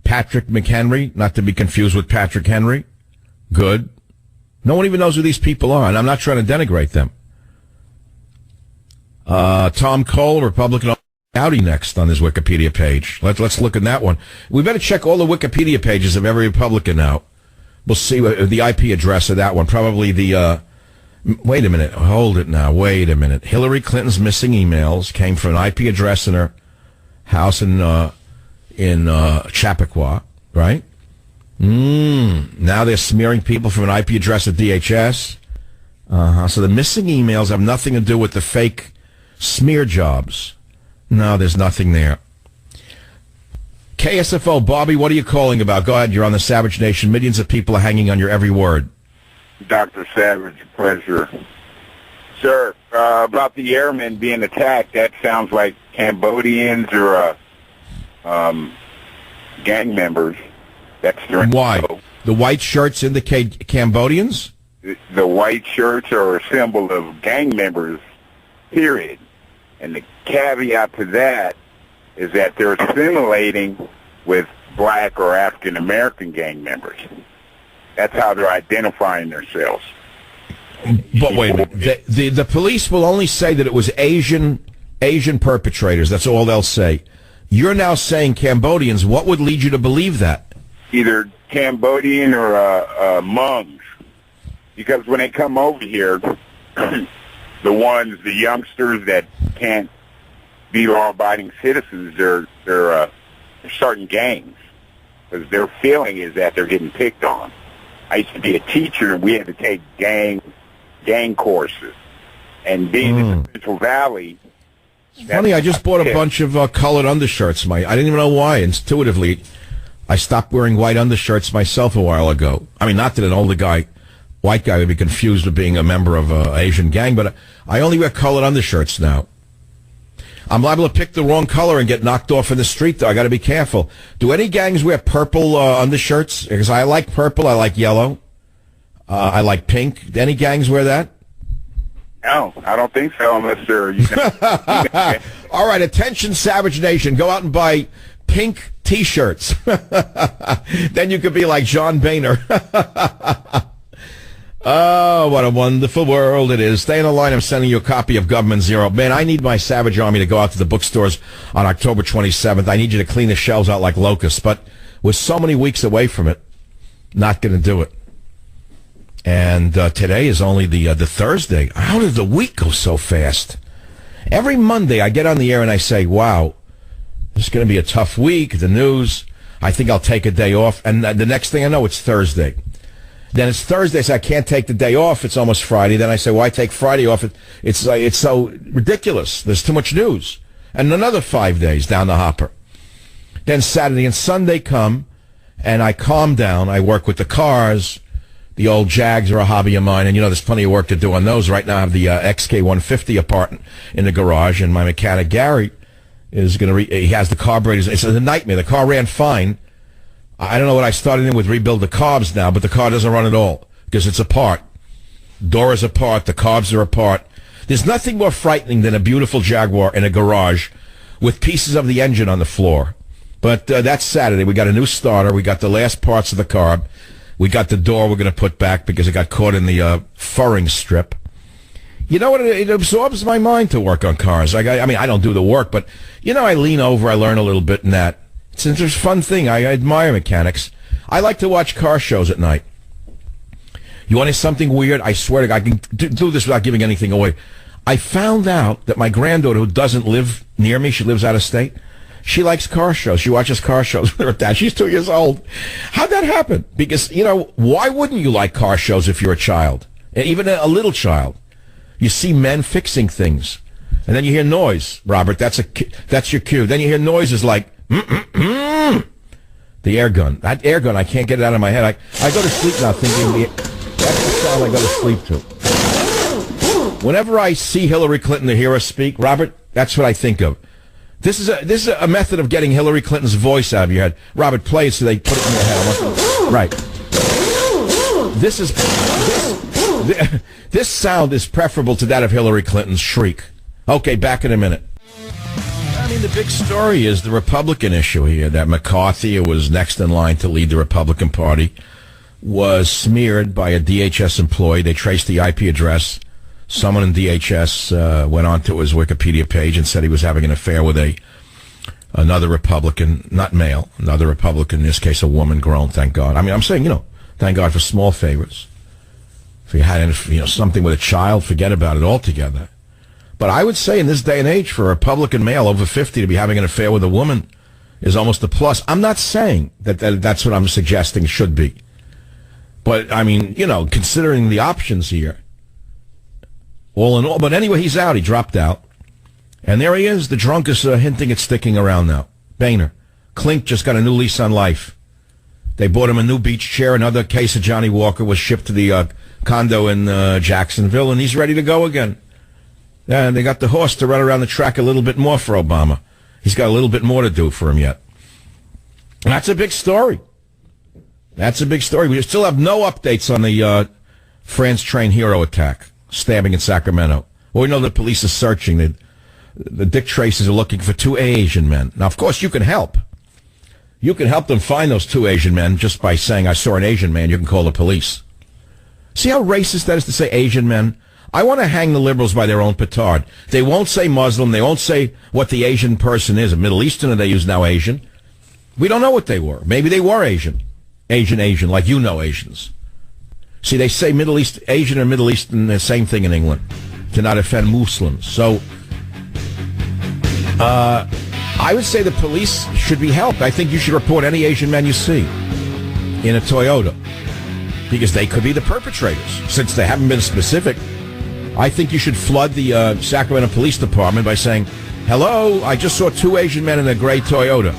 Patrick McHenry, not to be confused with Patrick Henry, good. No one even knows who these people are, and I'm not trying to denigrate them. Tom Cole, Republican, Audi next on his Wikipedia page. Let's look at that one. We better check all the Wikipedia pages of every Republican now. We'll see the IP address of that one. Probably the, wait a minute. Hold it now. Wait a minute. Hillary Clinton's missing emails came from an IP address in her house in Chappaqua, right? Now they're smearing people from an IP address at DHS. So the missing emails have nothing to do with the fake smear jobs. No, there's nothing there. KSFO, Bobby, what are you calling about? Go ahead, you're on the Savage Nation. Millions of people are hanging on your every word. Dr. Savage, pleasure. Sir, about the airmen being attacked, that sounds like Cambodians or gang members. That's their Why? The white shirts indicate Cambodians? The white shirts are a symbol of gang members, period. And the caveat to that is that they're assimilating with black or African-American gang members. That's how they're identifying themselves. But wait a minute. The police will only say that it was Asian perpetrators. That's all they'll say. You're now saying Cambodians. What would lead you to believe that? Either Cambodian or Hmongs. Because when they come over here, the youngsters that can't be law-abiding citizens, they're starting gangs. Because their feeling is that they're getting picked on. I used to be a teacher, and we had to take gang courses. And being in the Central Valley... Funny, I just bought a bunch of colored undershirts. I didn't even know why. Intuitively, I stopped wearing white undershirts myself a while ago. I mean, not that an older white guy would be confused with being a member of an Asian gang, but I only wear colored undershirts now. I'm liable to pick the wrong color and get knocked off in the street, though. I got to be careful. Do any gangs wear purple undershirts? Because I like purple, I like yellow, I like pink. Do any gangs wear that? No, I don't think so, unless they're... All right, attention, Savage Nation. Go out and buy pink T-shirts. Then you could be like John Boehner. Oh, what a wonderful world it is. Stay on the line. I'm sending you a copy of Government Zero. Man, I need my Savage Army to go out to the bookstores on October 27th. I need you to clean the shelves out like locusts. But we're so many weeks away from it, not going to do it. And today is only the Thursday. How did the week go so fast? Every Monday I get on the air and I say, wow, this is going to be a tough week. The news, I think I'll take a day off. And the next thing I know, it's Thursday. Then it's Thursday, so I can't take the day off. It's almost Friday. Then I say, why take Friday off? It's so ridiculous. There's too much news. And another 5 days down the hopper. Then Saturday and Sunday come, and I calm down. I work with the cars. The old Jags are a hobby of mine, and there's plenty of work to do on those. Right now I have the XK150 apart in the garage, and my mechanic, Gary, is going to he has the carburetors. It's a nightmare. The car ran fine. I don't know what I started in with rebuild the carbs now, but the car doesn't run at all because it's apart. Door is apart. The carbs are apart. There's nothing more frightening than a beautiful Jaguar in a garage with pieces of the engine on the floor. But that's Saturday. We got a new starter. We got the last parts of the carb. We got the door we're going to put back because it got caught in the furring strip. You know what? It absorbs my mind to work on cars. I mean, I don't do the work, but, I lean over. I learn a little bit in that. It's a fun thing. I admire mechanics. I like to watch car shows at night. You want something weird? I swear to God, I can do this without giving anything away. I found out that my granddaughter, who doesn't live near me, she lives out of state, she likes car shows. She watches car shows with her dad. She's 2 years old. How'd that happen? Because, why wouldn't you like car shows if you're a child? Even a little child. You see men fixing things. And then you hear noise, Robert. That's your cue. Then you hear noises like, the air gun. That air gun, I can't get it out of my head. I go to sleep now thinking that's the sound I go to sleep to. Whenever I see Hillary Clinton or hear her speak, Robert, that's what I think of. This is a method of getting Hillary Clinton's voice out of your head. Robert, play it so they put it in your head. Right. This sound is preferable to that of Hillary Clinton's shriek. Okay, back in a minute. I mean, the big story is the Republican issue here, that McCarthy, who was next in line to lead the Republican Party, was smeared by a DHS employee. They traced the IP address. Someone in DHS went onto his Wikipedia page and said he was having an affair with another Republican, not male, another Republican, in this case a woman, grown, thank God. I mean, I'm saying, thank God for small favors. If you had something with a child, forget about it altogether. But I would say in this day and age, for a Republican male over 50 to be having an affair with a woman is almost a plus. I'm not saying that's what I'm suggesting should be. But, I mean, considering the options here, all in all. But anyway, he's out. He dropped out. And there he is. The drunk is hinting at sticking around now. Boehner. Klink just got a new lease on life. They bought him a new beach chair. Another case of Johnny Walker was shipped to the condo in Jacksonville, and he's ready to go again. And they got the horse to run around the track a little bit more for Obama. He's got a little bit more to do for him yet. And that's a big story. That's a big story. We still have no updates on the France train hero attack, stabbing in Sacramento. Well, we know the police are searching. The Dick Tracers are looking for 2 Asian men. Now, of course, you can help. You can help them find those 2 Asian men just by saying, I saw an Asian man. You can call the police. See how racist that is to say Asian men? I want to hang the liberals by their own petard. They won't say Muslim. They won't say what the Asian person is. A Middle Easterner they use now Asian. We don't know what they were. Maybe they were Asian. Asian, like you know Asians. See, they say Middle East, Asian or Middle Eastern, the same thing in England, to not offend Muslims. So, I would say the police should be helped. I think you should report any Asian man you see in a Toyota, because they could be the perpetrators. Since they haven't been specific, I think you should flood the Sacramento Police Department by saying, hello, I just saw 2 Asian men in a gray Toyota.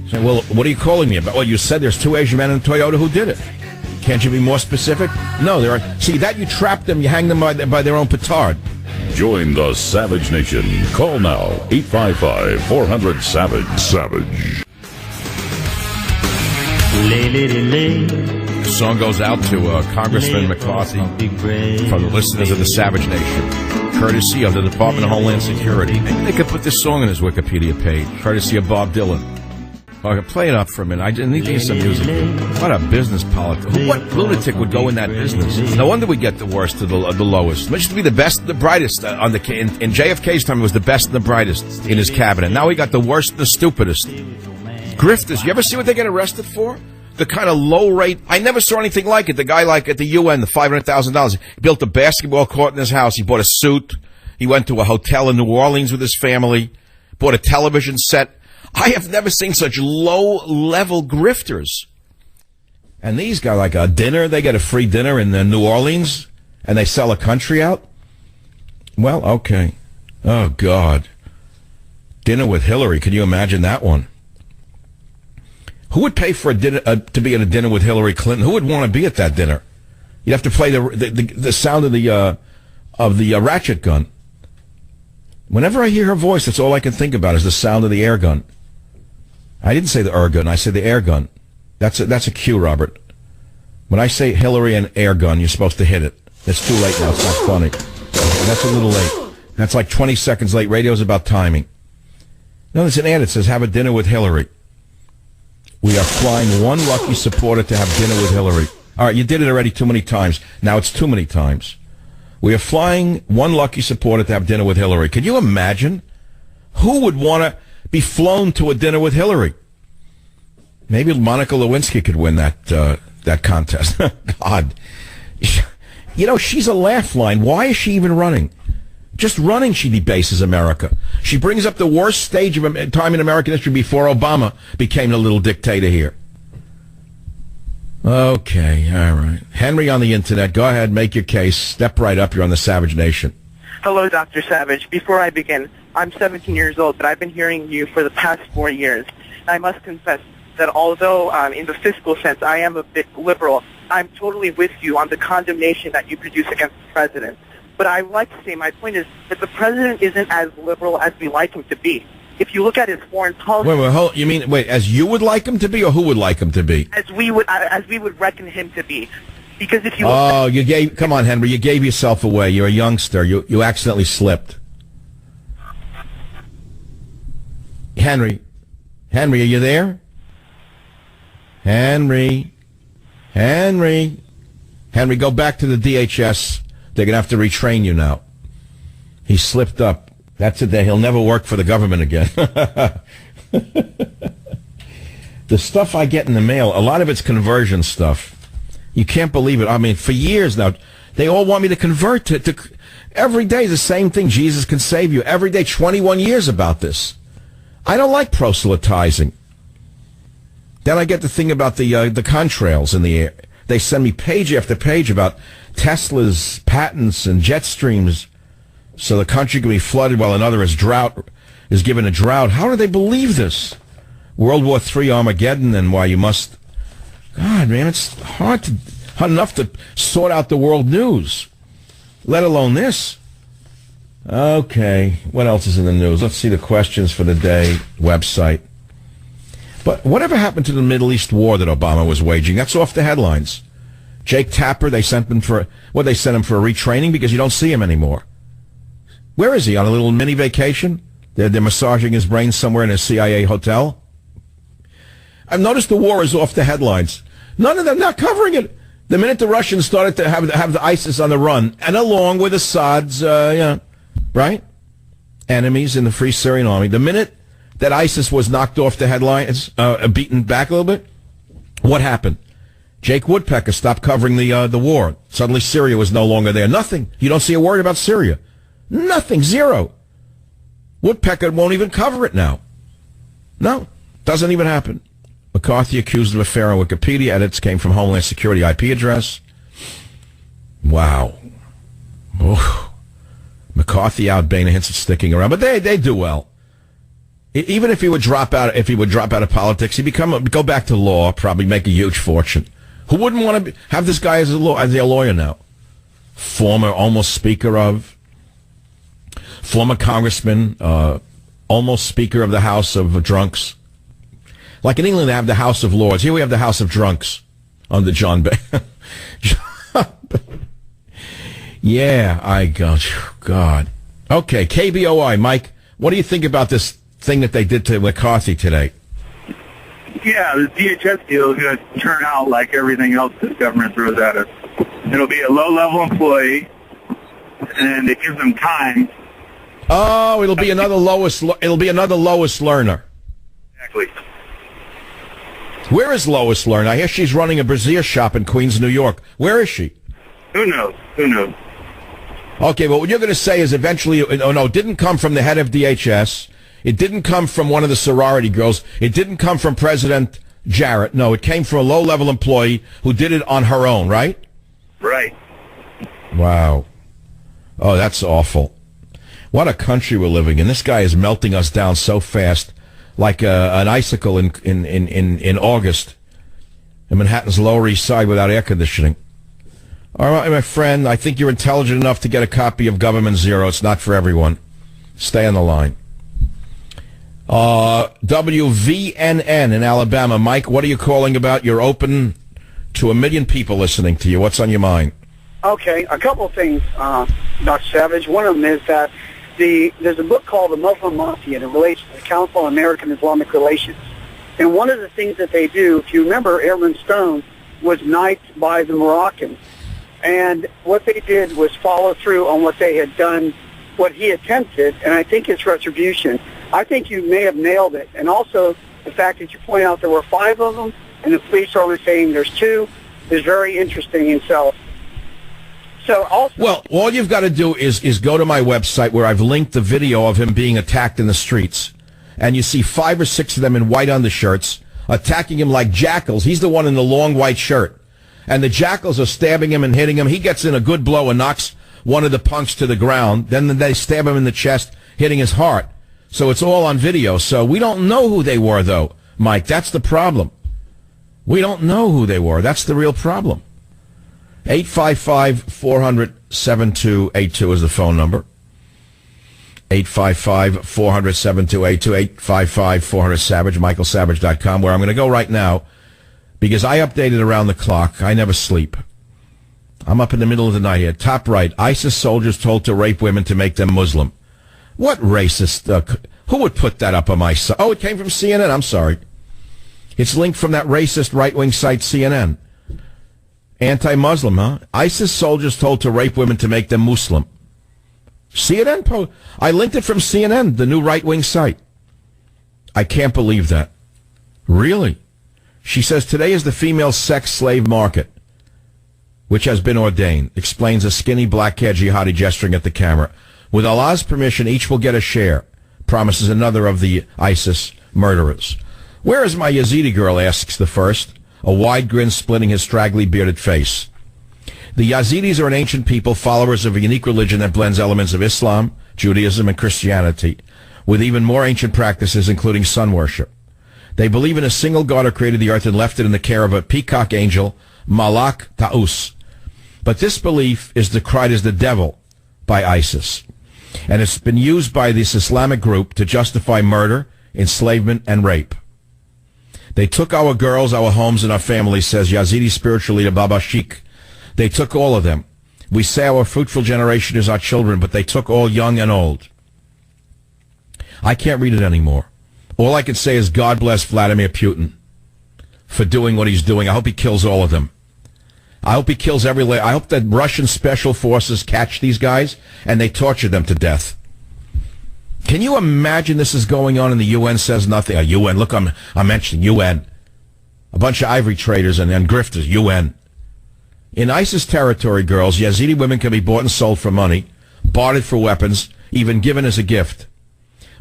Say, well, what are you calling me about? Well, you said there's 2 Asian men in a Toyota. Who did it? Can't you be more specific? No, there are. See, that you trap them, you hang them by their own petard. Join the Savage Nation. Call now, 855-400-SAVAGE. Savage. The song goes out to Congressman McCarthy from the listeners of the Savage Nation, courtesy of the Department of Homeland Security. Maybe they could put this song on his Wikipedia page, courtesy of Bob Dylan. Okay, play it up for a minute. I need to hear some music. What a business politics. What lunatic would go in that business? No wonder we get the worst to the lowest. It used to be the best and the brightest. In JFK's time, it was the best and the brightest in his cabinet. Now we got the worst and the stupidest. Grifters. You ever see what they get arrested for? The kind of low rate. I never saw anything like it. The guy like at the UN, the $500,000. He built a basketball court in his house. He bought a suit. He went to a hotel in New Orleans with his family. Bought a television set. I have never seen such low-level grifters. And these guys, like a dinner, they get a free dinner in New Orleans, and they sell a country out? Well, okay. Oh, God. Dinner with Hillary. Can you imagine that one? Who would pay for a dinner to be at a dinner with Hillary Clinton? Who would want to be at that dinner? You'd have to play the sound of the ratchet gun. Whenever I hear her voice, that's all I can think about is the sound of the air gun. I didn't say the air gun. I said the air gun. That's a cue, Robert. When I say Hillary and air gun, you're supposed to hit it. It's too late now. It's not funny. That's a little late. That's like 20 seconds late. Radio's about timing. No, there's an ad that says, have a dinner with Hillary. We are flying one lucky supporter to have dinner with Hillary. All right, you did it already too many times. Now it's too many times. We are flying one lucky supporter to have dinner with Hillary. Can you imagine? Who would want to be flown to a dinner with Hillary? Maybe Monica Lewinsky could win that contest. God. You know, she's a laugh line. Why is she even running? Just running, she debases America. She brings up the worst stage of time in American history before Obama became the little dictator here. Okay, all right. Henry on the internet, go ahead, make your case. Step right up, you're on the Savage Nation. Hello, Dr. Savage. Before I begin, I'm 17 years old, but I've been hearing you for the past 4 years. I must confess that although in the fiscal sense I am a bit liberal, I'm totally with you on the condemnation that you produce against the president. But I would like to say my point is that the president isn't as liberal as we like him to be. If you look at his foreign policy... Wait, as you would like him to be, or who would like him to be? As we would reckon him to be. Because if you... come on, Henry, you gave yourself away. You're a youngster. You accidentally slipped. Henry, are you there? Henry, go back to the DHS. They're going to have to retrain you now. He slipped up. That's it. He'll never work for the government again. The stuff I get in the mail, a lot of it's conversion stuff. You can't believe it. I mean, for years now, they all want me to convert to every day the same thing. Jesus can save you. Every day, 21 years about this. I don't like proselytizing. Then I get the thing about the contrails in the air. They send me page after page about Tesla's patents and jet streams so the country can be flooded while another is given a drought. How do they believe this? World War III Armageddon and why you must... God, man, it's hard enough to sort out the world news, let alone this. Okay, what else is in the news? Let's see the questions for the day website. But whatever happened to the Middle East war that Obama was waging? That's off the headlines. Jake Tapper, they sent him for a retraining because you don't see him anymore. Where is he? On a little mini vacation? They're massaging his brain somewhere in a CIA hotel? I've noticed the war is off the headlines. None of them, not covering it. The minute the Russians started to have the ISIS on the run, and along with Assad's, right, enemies in the Free Syrian Army, the minute that ISIS was knocked off the headlines, beaten back a little bit, what happened? Jake Woodpecker stopped covering the war. Suddenly Syria was no longer there. Nothing. You don't see a word about Syria. Nothing. Zero. Woodpecker won't even cover it now. No. Doesn't even happen. McCarthy accused of affair on Wikipedia edits came from Homeland Security IP address. Wow. Oof. McCarthy out, Boehner hints at sticking around, but they do well. Even if he would drop out, of politics, he'd go back to law, probably make a huge fortune. Who wouldn't want to have this guy as a lawyer now? Former congressman, almost Speaker of the House of Drunks. Like in England, they have the House of Lords. Here we have the House of Drunks under John Boehner. Yeah, God. Okay, KBOI, Mike, what do you think about this thing that they did to McCarthy today? Yeah, the DHS deal is going to turn out like everything else this government throws at us. It'll be a low-level employee, and it gives them time. Oh, it'll be another Lois Lerner. Exactly. Where is Lois Lerner? I hear she's running a brassiere shop in Queens, New York. Where is she? Who knows? Okay, but what you're going to say is eventually, it didn't come from the head of DHS. It didn't come from one of the sorority girls. It didn't come from President Jarrett. No, it came from a low-level employee who did it on her own, right? Right. Wow. Oh, that's awful. What a country we're living in. This guy is melting us down so fast, like an icicle in August in Manhattan's Lower East Side without air conditioning. All right, my friend, I think you're intelligent enough to get a copy of Government Zero. It's not for everyone. Stay on the line. WVNN in Alabama. Mike, what are you calling about? You're open to 1 million people listening to you. What's on your mind? Okay, a couple of things, Dr. Savage. One of them is that there's a book called The Muslim Mafia, and it relates to the Council on American Islamic Relations. And one of the things that they do, if you remember, Airman Stone was knifed by the Moroccans. And what they did was follow through on what they had done, what he attempted, and I think it's retribution. I think you may have nailed it. And also, the fact that you point out there were 5 of them, and the police are only saying there's 2, is very interesting in itself. So also, well, all you've got to do is go to my website where I've linked the video of him being attacked in the streets. And you see 5 or 6 of them in white undershirts attacking him like jackals. He's the one in the long white shirt. And the jackals are stabbing him and hitting him. He gets in a good blow and knocks one of the punks to the ground. Then they stab him in the chest, hitting his heart. So it's all on video. So we don't know who they were, though, Mike. That's the problem. We don't know who they were. That's the real problem. 855-400-7282 is the phone number. 855-400-7282, 855-400-SAVAGE, michaelsavage.com, where I'm going to go right now because I updated around the clock. I never sleep. I'm up in the middle of the night here. Top right, ISIS soldiers told to rape women to make them Muslim. What racist? Who would put that up on my site? Oh, it came from CNN. I'm sorry. It's linked from that racist right-wing site, CNN. Anti-Muslim, huh? ISIS soldiers told to rape women to make them Muslim. CNN post. I linked it from CNN, the new right-wing site. I can't believe that. Really? She says today is the female sex slave market, which has been ordained, explains a skinny black-haired jihadi gesturing at the camera. With Allah's permission, each will get a share, promises another of the ISIS murderers. Where is my Yazidi girl, asks the first, a wide grin splitting his straggly bearded face. The Yazidis are an ancient people, followers of a unique religion that blends elements of Islam, Judaism, and Christianity, with even more ancient practices, including sun worship. They believe in a single God who created the earth and left it in the care of a peacock angel, Malak Ta'us. But this belief is decried as the devil by ISIS, and it's been used by this Islamic group to justify murder, enslavement, and rape. They took our girls, our homes, and our families, says Yazidi spiritual leader Baba Sheikh. They took all of them. We say our fruitful generation is our children, but they took all young and old. I can't read it anymore. All I can say is God bless Vladimir Putin for doing what he's doing. I hope he kills all of them. I hope he kills every lady. I hope that Russian special forces catch these guys and they torture them to death. Can you imagine this is going on and the UN says nothing? UN, look, I'm mentioning UN. A bunch of ivory traders and grifters, UN. In ISIS territory, girls, Yazidi women can be bought and sold for money, bartered for weapons, even given as a gift.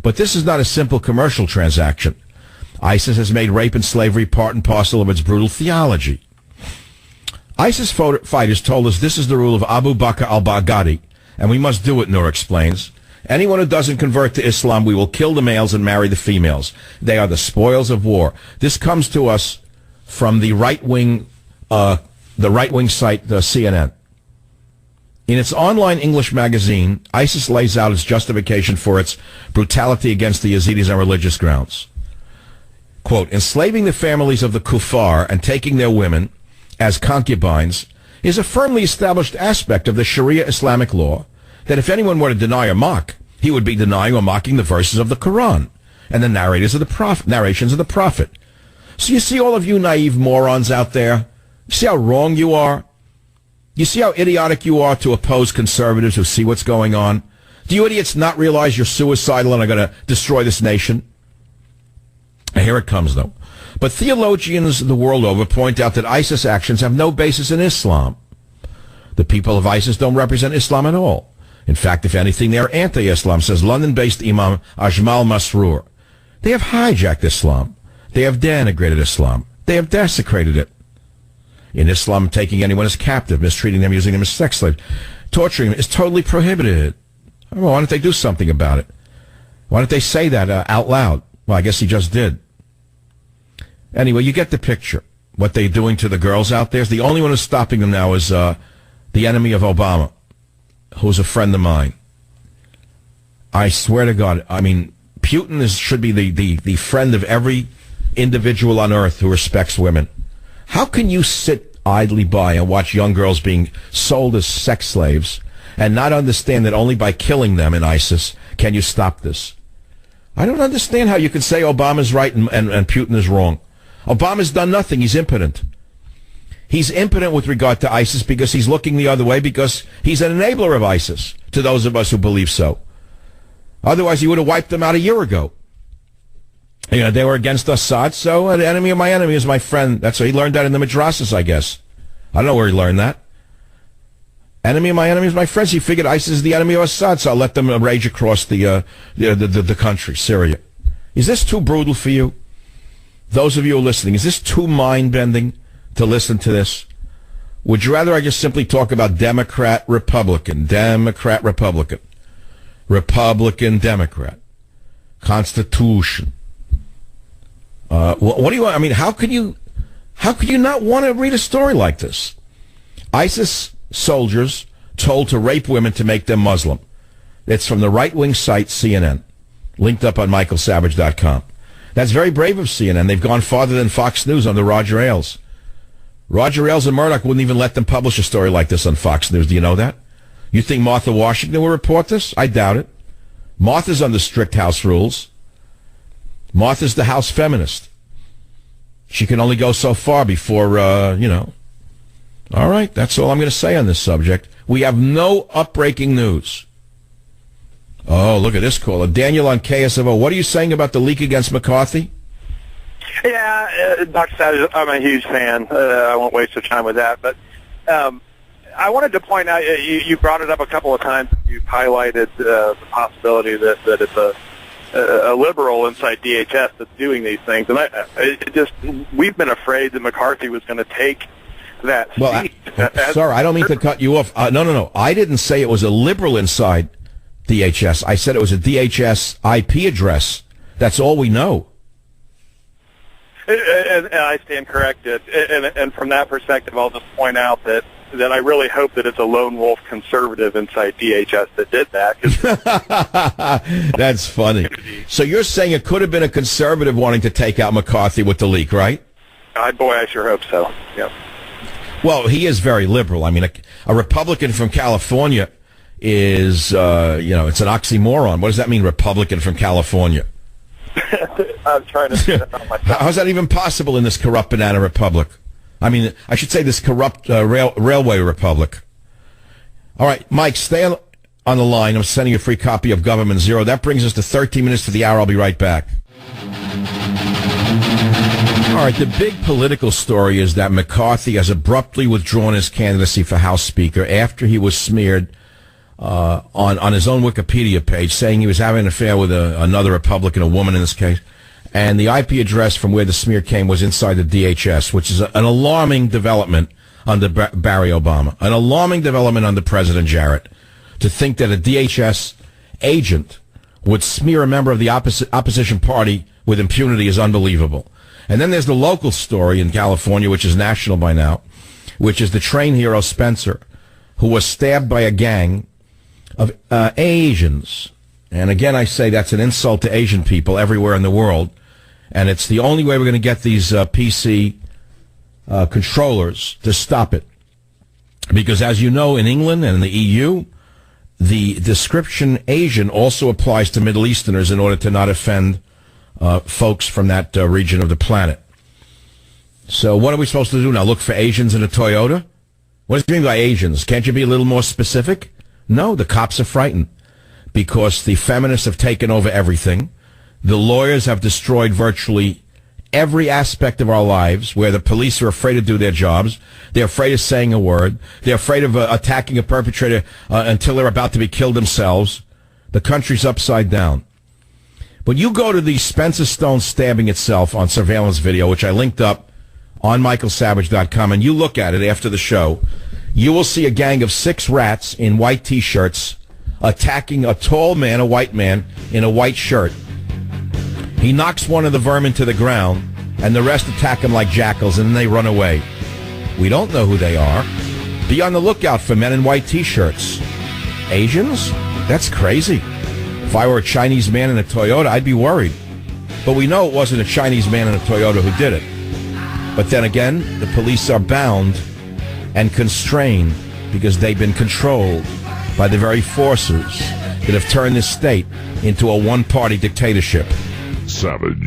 But this is not a simple commercial transaction. ISIS has made rape and slavery part and parcel of its brutal theology. ISIS fighters told us this is the rule of Abu Bakr al-Baghdadi, and we must do it, Noor explains. Anyone who doesn't convert to Islam, we will kill the males and marry the females. They are the spoils of war. This comes to us from the right-wing site, the CNN. In its online English magazine, ISIS lays out its justification for its brutality against the Yazidis on religious grounds. Quote, enslaving the families of the kuffar and taking their women as concubines is a firmly established aspect of the Sharia Islamic law that if anyone were to deny or mock, he would be denying or mocking the verses of the Quran and the narrations of the Prophet. So you see all of you naive morons out there? You see how wrong you are? You see how idiotic you are to oppose conservatives who see what's going on? Do you idiots not realize you're suicidal and are going to destroy this nation? And here it comes, though. But theologians the world over point out that ISIS actions have no basis in Islam. The people of ISIS don't represent Islam at all. In fact, if anything, they are anti-Islam, says London-based Imam Ajmal Masroor. They have hijacked Islam. They have denigrated Islam. They have desecrated it. In Islam, taking anyone as captive, mistreating them, using them as sex slaves, torturing them is totally prohibited. Well, why don't they do something about it? Why don't they say that out loud? Well, I guess he just did. Anyway, you get the picture. What they're doing to the girls out there. The only one who's stopping them now is the enemy of Obama, who's a friend of mine. I swear to God, I mean, Putin should be the friend of every individual on earth who respects women. How can you sit idly by and watch young girls being sold as sex slaves and not understand that only by killing them in ISIS can you stop this? I don't understand how you can say Obama's right and Putin is wrong. Obama's done nothing. He's impotent. He's impotent with regard to ISIS because he's looking the other way because he's an enabler of ISIS, to those of us who believe so. Otherwise, he would have wiped them out a year ago. You know, they were against Assad, so the enemy of my enemy is my friend. That's what he learned that in the madrasas, I guess. I don't know where he learned that. Enemy of my enemy is my friend. He figured ISIS is the enemy of Assad, so I'll let them rage across the country, Syria. Is this too brutal for you? Those of you who are listening, is this too mind-bending to listen to this? Would you rather I just simply talk about Democrat, Republican, Democrat, Republican, Republican, Democrat, Constitution? What do you want? I mean, how could you not want to read a story like this? ISIS soldiers told to rape women to make them Muslim. It's from the right-wing site CNN, linked up on michaelsavage.com. That's very brave of CNN. They've gone farther than Fox News under Roger Ailes. Roger Ailes and Murdoch wouldn't even let them publish a story like this on Fox News. Do you know that? You think Martha Washington will report this? I doubt it. Martha's under strict house rules. Martha's the house feminist. She can only go so far before, All right, that's all I'm going to say on this subject. We have no upbreaking news. Oh, look at this caller. Daniel on KSFO. What are you saying about the leak against McCarthy? Yeah, Dr. Savage, I'm a huge fan. I won't waste your time with that. But I wanted to point out, you brought it up a couple of times. You've highlighted the possibility that it's a liberal inside DHS that's doing these things. And we've been afraid that McCarthy was going to take that seat. Sorry, I don't mean to cut you off. No. I didn't say it was a liberal inside DHS. I said it was a DHS IP address. That's all we know. And I stand corrected. And from that perspective, I'll just point out that I really hope that it's a lone wolf conservative inside DHS that did that. That's funny. So you're saying it could have been a conservative wanting to take out McCarthy with the leak, right? Boy, I sure hope so. Yeah. Well, he is very liberal. I mean, a Republican from California is, it's an oxymoron. What does that mean, Republican from California? I'm trying to figure that out myself. How's that even possible in this corrupt banana republic? I mean, I should say this corrupt railway republic. All right, Mike, stay on the line. I'm sending you a free copy of Government Zero. That brings us to 13 minutes to the hour. I'll be right back. All right, the big political story is that McCarthy has abruptly withdrawn his candidacy for House Speaker after he was smeared on his own Wikipedia page, saying he was having an affair with another Republican, a woman in this case. And the IP address from where the smear came was inside the DHS, which is an alarming development under Barry Obama, an alarming development under President Jarrett. To think that a DHS agent would smear a member of the opposition party with impunity is unbelievable. And then there's the local story in California, which is national by now, which is the train hero Spencer, who was stabbed by a gang of Asians. And again, I say that's an insult to Asian people everywhere in the world. And it's the only way we're going to get these PC controllers to stop it. Because as you know, in England and in the EU, the description Asian also applies to Middle Easterners in order to not offend folks from that region of the planet. So what are we supposed to do now? Look for Asians in a Toyota? What does it mean by Asians? Can't you be a little more specific? No, the cops are frightened because the feminists have taken over everything. The lawyers have destroyed virtually every aspect of our lives, where the police are afraid to do their jobs. They're afraid of saying a word. They're afraid of attacking a perpetrator until they're about to be killed themselves. The country's upside down. But you go to the Spencer Stone stabbing itself on surveillance video, which I linked up on michaelsavage.com, and you look at it after the show, you will see a gang of 6 rats in white T-shirts attacking a tall man, a white man, in a white shirt. He knocks one of the vermin to the ground, and the rest attack him like jackals, and then they run away. We don't know who they are. Be on the lookout for men in white T-shirts. Asians? That's crazy. If I were a Chinese man in a Toyota, I'd be worried. But we know it wasn't a Chinese man in a Toyota who did it. But then again, the police are bound and constrained because they've been controlled by the very forces that have turned this state into a one-party dictatorship. Savage.